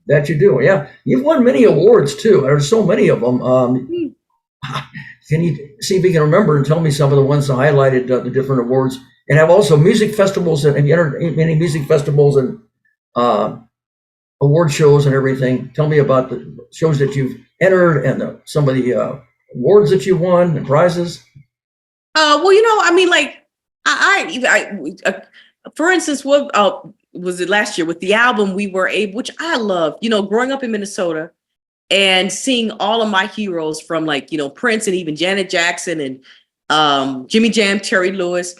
That you do. Yeah. You've won many awards too. There's so many of them. Can you see if you can remember and tell me some of the ones that highlighted the different awards, and have also music festivals and you entered many music festivals and award shows and everything. Tell me about the shows that you've entered and some of the awards that you won and prizes. Well, I mean, like I for instance, what was it last year with the album we were able, which I love, growing up in Minnesota and seeing all of my heroes from like, Prince and even Janet Jackson and Jimmy Jam, Terry Lewis,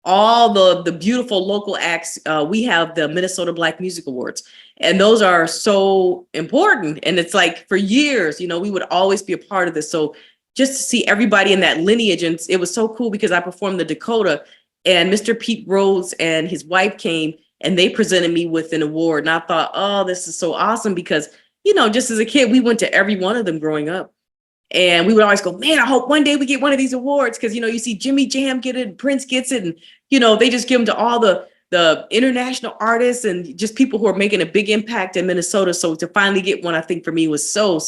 all the beautiful local acts. We have the Minnesota Black Music Awards, and those are so important. And it's like for years, we would always be a part of this. So just to see everybody in that lineage, and it was so cool because I performed the Dakota, and Mr. Pete Rhodes and his wife came and they presented me with an award. And I thought, oh, this is so awesome because, just as a kid, we went to every one of them growing up. And we would always go, man, I hope one day we get one of these awards. Because, you see Jimmy Jam get it, Prince gets it. And, they just give them to all the international artists and just people who are making a big impact in Minnesota. So to finally get one, I think for me was so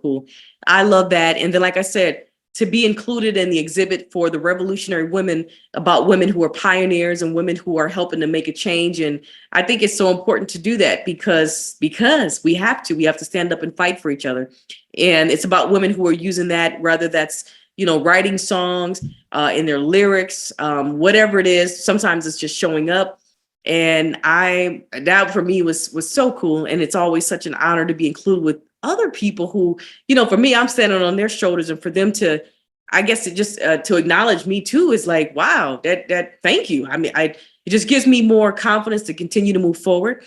cool. I love that. And then, like I said, to be included in the exhibit for the Revolutionary Women, about women who are pioneers and women who are helping to make a change. And I think it's so important to do that because we have to stand up and fight for each other. And it's about women who are using that, whether that's, writing songs in their lyrics, whatever it is. Sometimes it's just showing up. And that for me was so cool. And it's always such an honor to be included with other people who, for me, I'm standing on their shoulders, and for them to, I guess, to acknowledge me too is like, wow, that thank you. I mean, it just gives me more confidence to continue to move forward.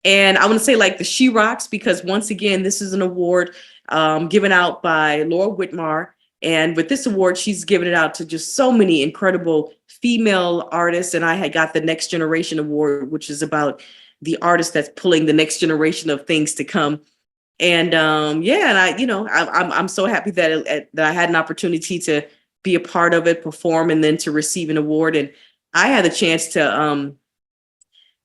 And I want to say like the She Rocks, because once again, this is an award given out by Laura Whitmar. And with this award, she's given it out to just so many incredible female artists. And I had got the Next Generation Award, which is about the artist that's pulling the next generation of things to come. And and I'm so happy that I had an opportunity to be a part of it, perform, and then to receive an award. And I had the chance to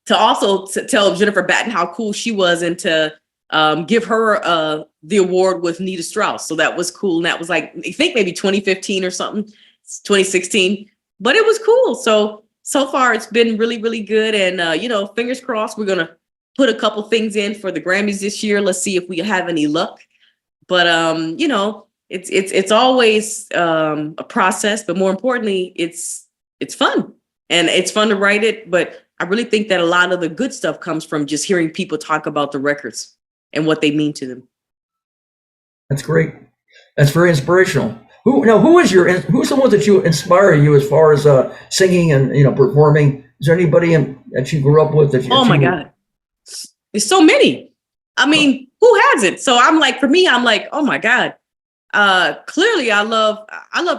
also tell Jennifer Batten how cool she was, and to give her the award with Nita Strauss. So that was cool. And that was like, I think maybe 2015 or something, 2016. But it was cool. So far it's been really, really good. And fingers crossed, we're gonna put a couple things in for the Grammys this year. Let's see if we have any luck. But it's always a process, but more importantly, it's fun. And it's fun to write it. But I really think that a lot of the good stuff comes from just hearing people talk about the records and what they mean to them. That's great. That's very inspirational. Who's the one that you inspire you as far as singing and performing? Is there anybody that you grew up with that you? Oh my God. There's so many. I mean, who hasn't? So I'm like, for me, I'm like, oh my God. Clearly I love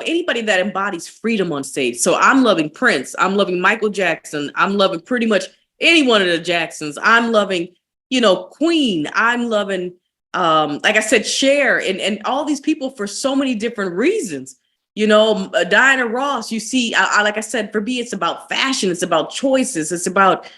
anybody that embodies freedom on stage. So I'm loving Prince. I'm loving Michael Jackson. I'm loving pretty much any one of the Jacksons. I'm loving, Queen. I'm loving, like I said, Cher and all these people for so many different reasons. Diana Ross, you see, I like I said, for me, it's about fashion. It's about choices. It's about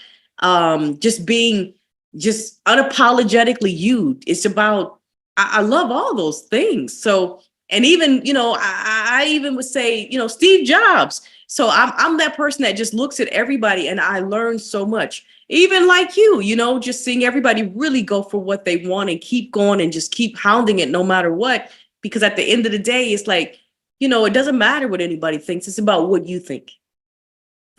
just being just unapologetically you. It's about, I love all those things. So, and even, I even would say, Steve Jobs. So I'm that person that just looks at everybody and I learn so much, even like you, just seeing everybody really go for what they want and keep going and just keep hounding it no matter what. Because at the end of the day, it's like, it doesn't matter what anybody thinks. It's about what you think.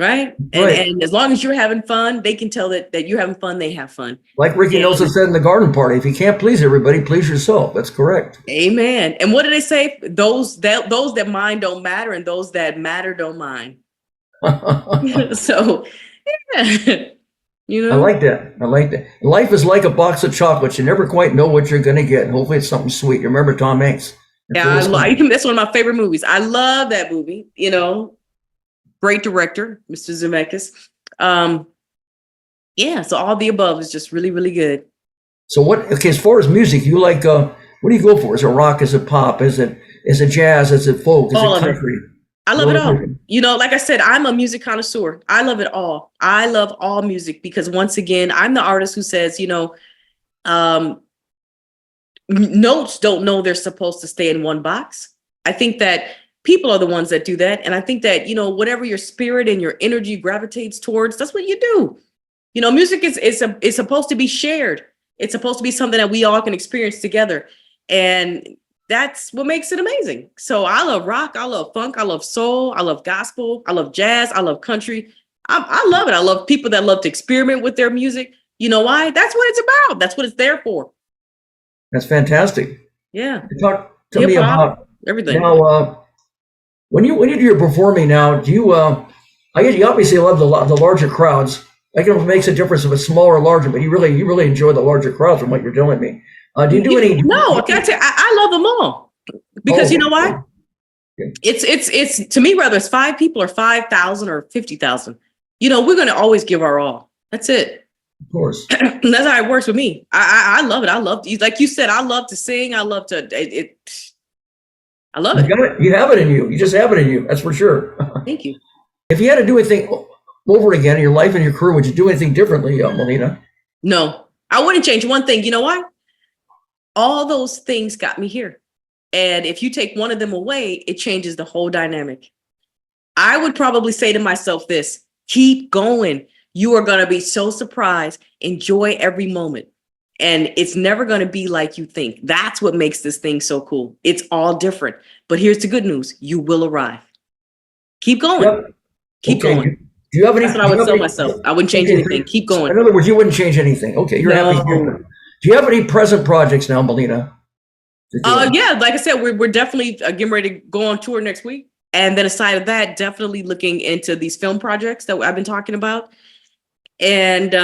Right. Right. And as long as you're having fun, they can tell that you're having fun, they have fun. Like Ricky Nelson said in the garden party, if you can't please everybody, please yourself. That's correct. Amen. And what do they say? Those that mind don't matter, and those that matter don't mind. So, yeah. I like that. I like that. Life is like a box of chocolates. You never quite know what you're going to get. Hopefully it's something sweet. You remember Tom Hanks? Yeah, that's one of my favorite movies. I love that movie. Great director, Mr. Zemeckis. Yeah, so all the above is just really, really good. So as far as music, you like, what do you go for? Is it rock? Is it pop? Is it jazz? Is it folk? Is it country? I love it all. Like I said, I'm a music connoisseur. I love it all. I love all music because once again, I'm the artist who says, notes don't know they're supposed to stay in one box. I think that people are the ones that do that. And I think that, whatever your spirit and your energy gravitates towards, that's what you do. Music is supposed to be shared. It's supposed to be something that we all can experience together. And that's what makes it amazing. So I love rock. I love funk. I love soul. I love gospel. I love jazz. I love country. I love it. I love people that love to experiment with their music. You know why? That's what it's about. That's what it's there for. That's fantastic. Yeah. Tell me about everything. Now, when you do your performing now, do you? You obviously love the larger crowds. I know it makes a difference if it's smaller or larger, but you really enjoy the larger crowds from what you're telling me. Do you do any? No, I love them all because you know why? Okay. It's to me, whether it's 5 people or 5,000 or 50,000, we're going to always give our all. That's it. Of course. That's how it works with me. I love it. I love, like you said, I love to sing. I love to, I love it. You have it in you. You just have it in you. That's for sure. Thank you. If you had to do anything over again in your life and your career, would you do anything differently, Malina? No, I wouldn't change one thing. You know why? All those things got me here. And if you take one of them away, it changes the whole dynamic. I would probably say to myself this: keep going. You are going to be so surprised. Enjoy every moment. And it's never going to be like you think. That's what makes this thing so cool. It's all different. But here's the good news. You will arrive. Keep going. Yep. Keep going. Do you have any? That's what I would tell myself. I wouldn't change anything. Keep going. In other words, you wouldn't change anything. Okay, you're happy. Do you have any present projects now, Malina? Yeah, like I said, we're definitely getting ready to go on tour next week. And then aside of that, definitely looking into these film projects that I've been talking about. And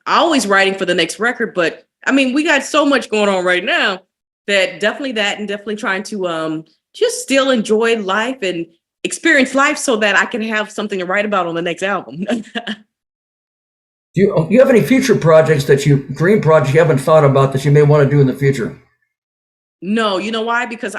always writing for the next record. But I mean, we got so much going on right now that and definitely trying to just still enjoy life and experience life so that I can have something to write about on the next album. Do you have any future projects dream projects you haven't thought about that you may want to do in the future? No, you know why? Because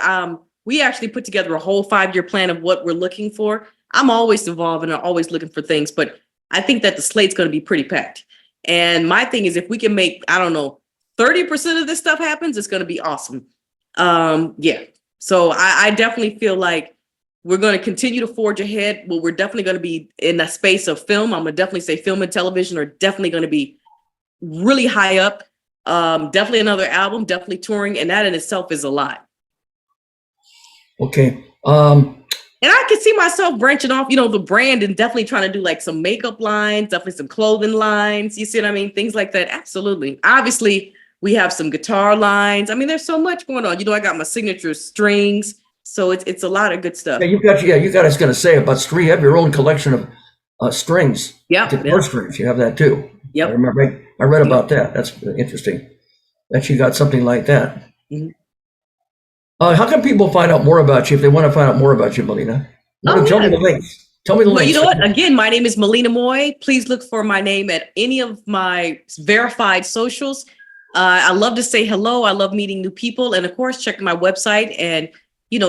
we actually put together a whole 5-year plan of what we're looking for. I'm always evolving and always looking for things, but I think that the slate's going to be pretty packed. And my thing is, if we can make, 30% of this stuff happens, it's going to be awesome. Yeah. So I definitely feel like we're going to continue to forge ahead. Well, we're definitely going to be in the space of film. I'm going to definitely say film and television are definitely going to be really high up. Definitely another album, definitely touring. And that in itself is a lot. Okay. And I can see myself branching off, the brand and definitely trying to do like some makeup lines, definitely some clothing lines. You see what I mean? Things like that. Absolutely. Obviously, we have some guitar lines. I mean, there's so much going on. I got my signature strings. So it's a lot of good stuff. Yeah, you got, I was going to say about strings. You have your own collection of strings. Yeah. Guitar strings. You have that too. Yep. I remember. I read about that. That's interesting that you got something like that. Mm-hmm. How can people find out more about you if they want to find out more about you, Malina? Tell me the links. Tell me the links. You know what? Again, my name is Malina Moye. Please look for my name at any of my verified socials. I love to say hello. I love meeting new people. And of course, check my website and,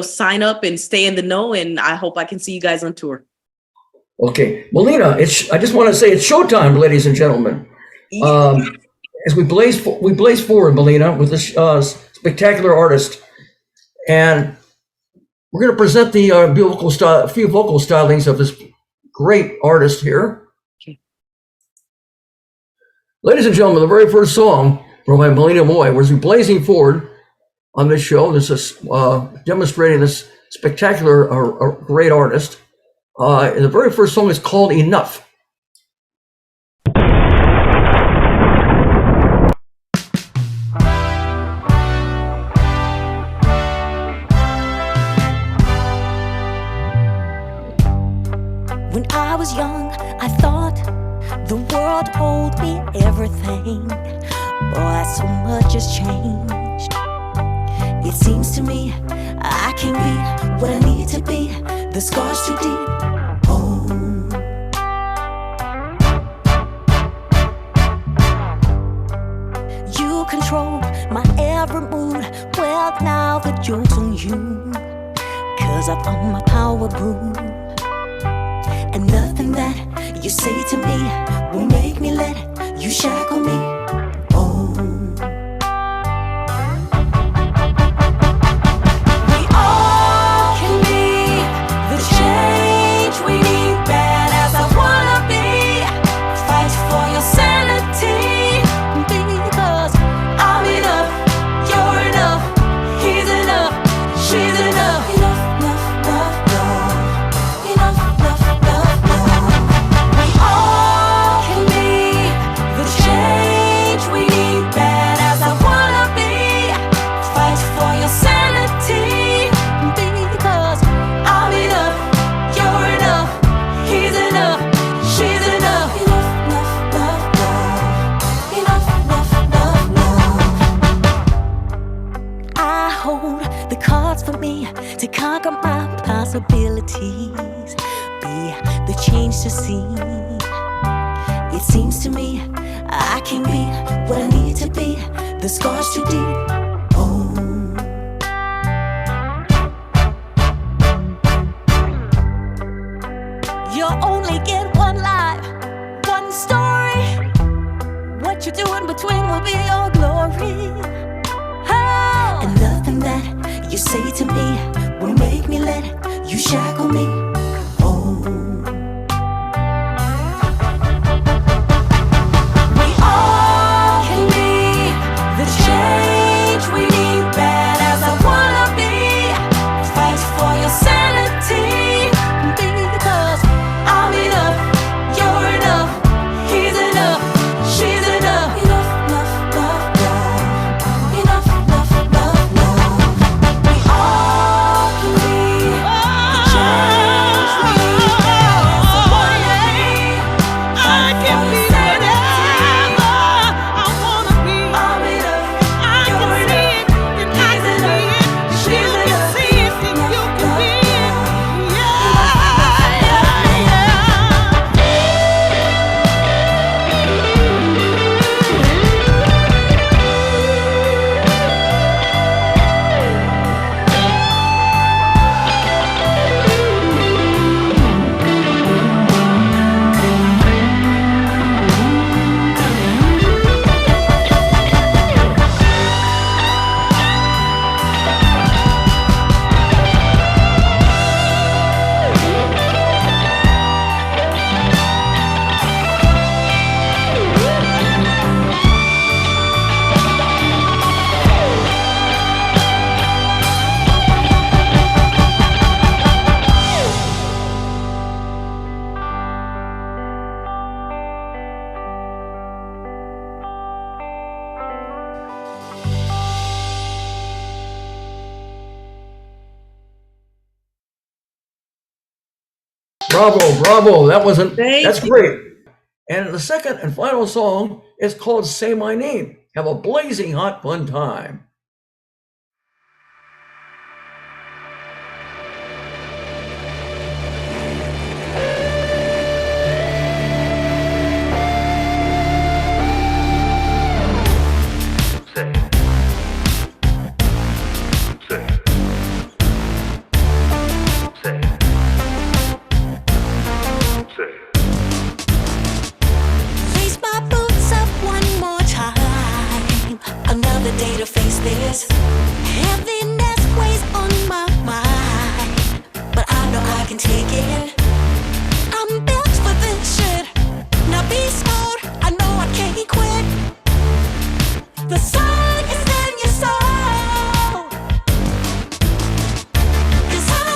sign up and stay in the know. And I hope I can see you guys on tour. Okay. Malina, I just want to say it's showtime, ladies and gentlemen. As we blaze forward, Malina, with this spectacular artist. And we're going to present the a few vocal stylings of this great artist here. Okay. Ladies and gentlemen, the very first song from Malina Moye was blazing forward on this show. This is demonstrating this spectacular, great artist. The very first song is called Enough. When I was young, I thought the world owed me everything. Boy, so much has changed. It seems to me I can't be what I need to be. The scars too deep. Oh, you control my every mood. Well, now the joke's on you, 'cause I found my power broom. And nothing that you say to me will make me let you shackle me. Oh, we all can be the change we need. Bad as I wanna be, fight for your sanity. Because I'm enough, you're enough, he's enough, she's enough. For me to conquer my possibilities, be the change to see. It seems to me I can't be what I need to be. The scars too deep. Oh, you only get one life, one story. What you do in between will be your glory. Oh. And nothing that you say to me will make me let you shackle me. Oh, we all can be the change we need. Bad as I wanna be, fight for your sanity. Because I'm enough, you're enough, he's enough, she's enough. Enough, enough, love, love. Enough, enough, love, love. We all can be the change we need. Bad as I wanna be, I can be whatever I wanna be. I'm enough, you're enough, he's enough, she's enough. See it, and you can be it. Bravo, bravo. Thank That's you. great. And the second and final song is called Say My Name. Have a blazing hot fun time. Lace my boots up one more time. Another day to face this. Heaviness weighs on my mind, but I know I can take it. I'm built for this shit. Now beast mode, I know I can't quit. The sun is in your soul, 'cause I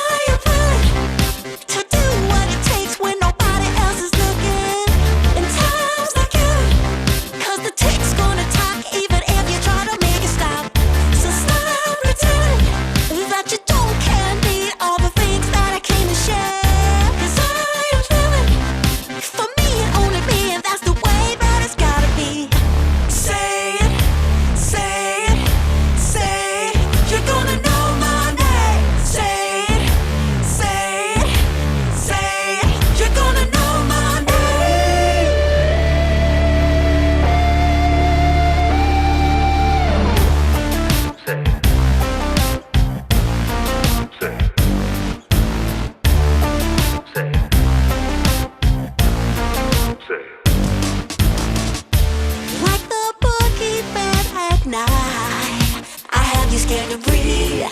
night. I have you scared to breathe.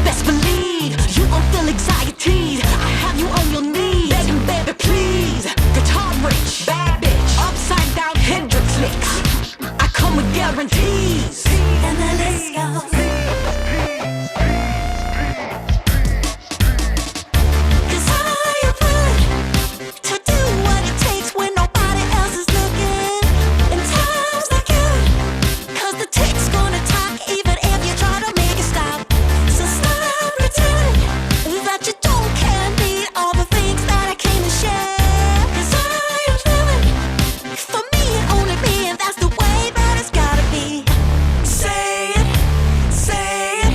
Best believe you gon' feel anxiety. I have you on your knees, begging, baby, please. Guitar rich, bad bitch, upside down Hendrix licks. I come with guarantees, and then let's go. 'Cause I am willing to do what it takes when nobody else is looking. In times like you, 'cause the tick's gonna talk even if you try to make it stop. So stop pretending that you don't care and need all the things that I came to share. 'Cause I am living for me and only me, and that's the way that it's gotta be. Say it, say it,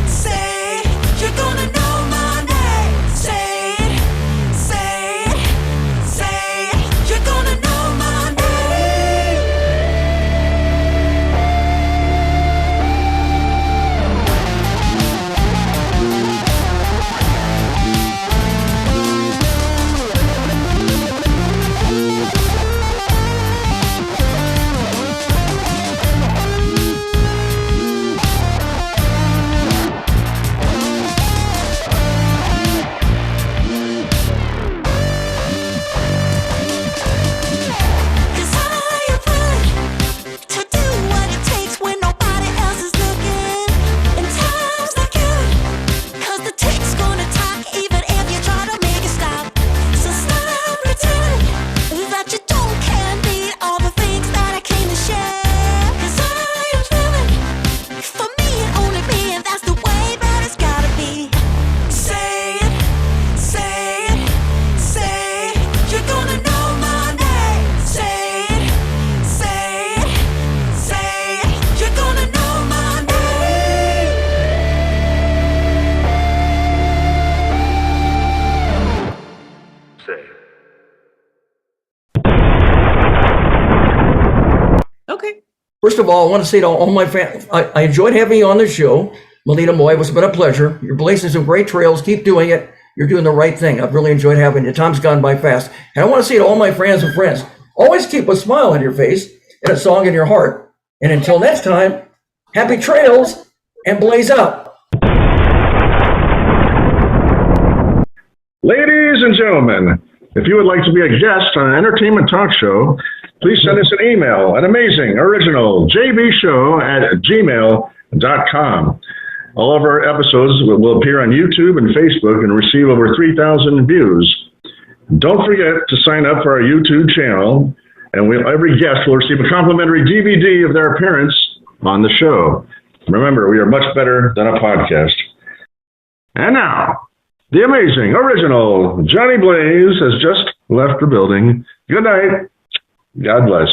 say it. You're gonna know my name. Say it, say it, say it. You're gonna know my name. Cause I am willing to do what it takes when nobody else is looking. In times like you, 'cause the tick's gonna talk even if you try to make it stop. So stop pretending that you don't care and need all the things that I came to share. 'Cause I am living for me and only me, and that's the way that it's gotta be. Say it, say it, say it. You're gonna know my name. Say it, say it, say it. You're gonna know my name. Okay. First of all, I want to say to all my fans, I enjoyed having you on the show. Malina Moye, it's been a pleasure. You're blazing some great trails. Keep doing it. You're doing the right thing. I've really enjoyed having you. Time's gone by fast. And I want to say to all my fans and friends, always keep a smile on your face and a song in your heart. And until next time, happy trails and blaze up. Ladies and gentlemen, if you would like to be a guest on an entertainment talk show, please send us an email at amazingoriginaljbshow@gmail.com. All of our episodes will appear on YouTube and Facebook and receive over 3,000 views. Don't forget to sign up for our YouTube channel, and every guest will receive a complimentary DVD of their appearance on the show. Remember, we are much better than a podcast. And now, the amazing original Johnny Blaze has just left the building. Good night. God bless.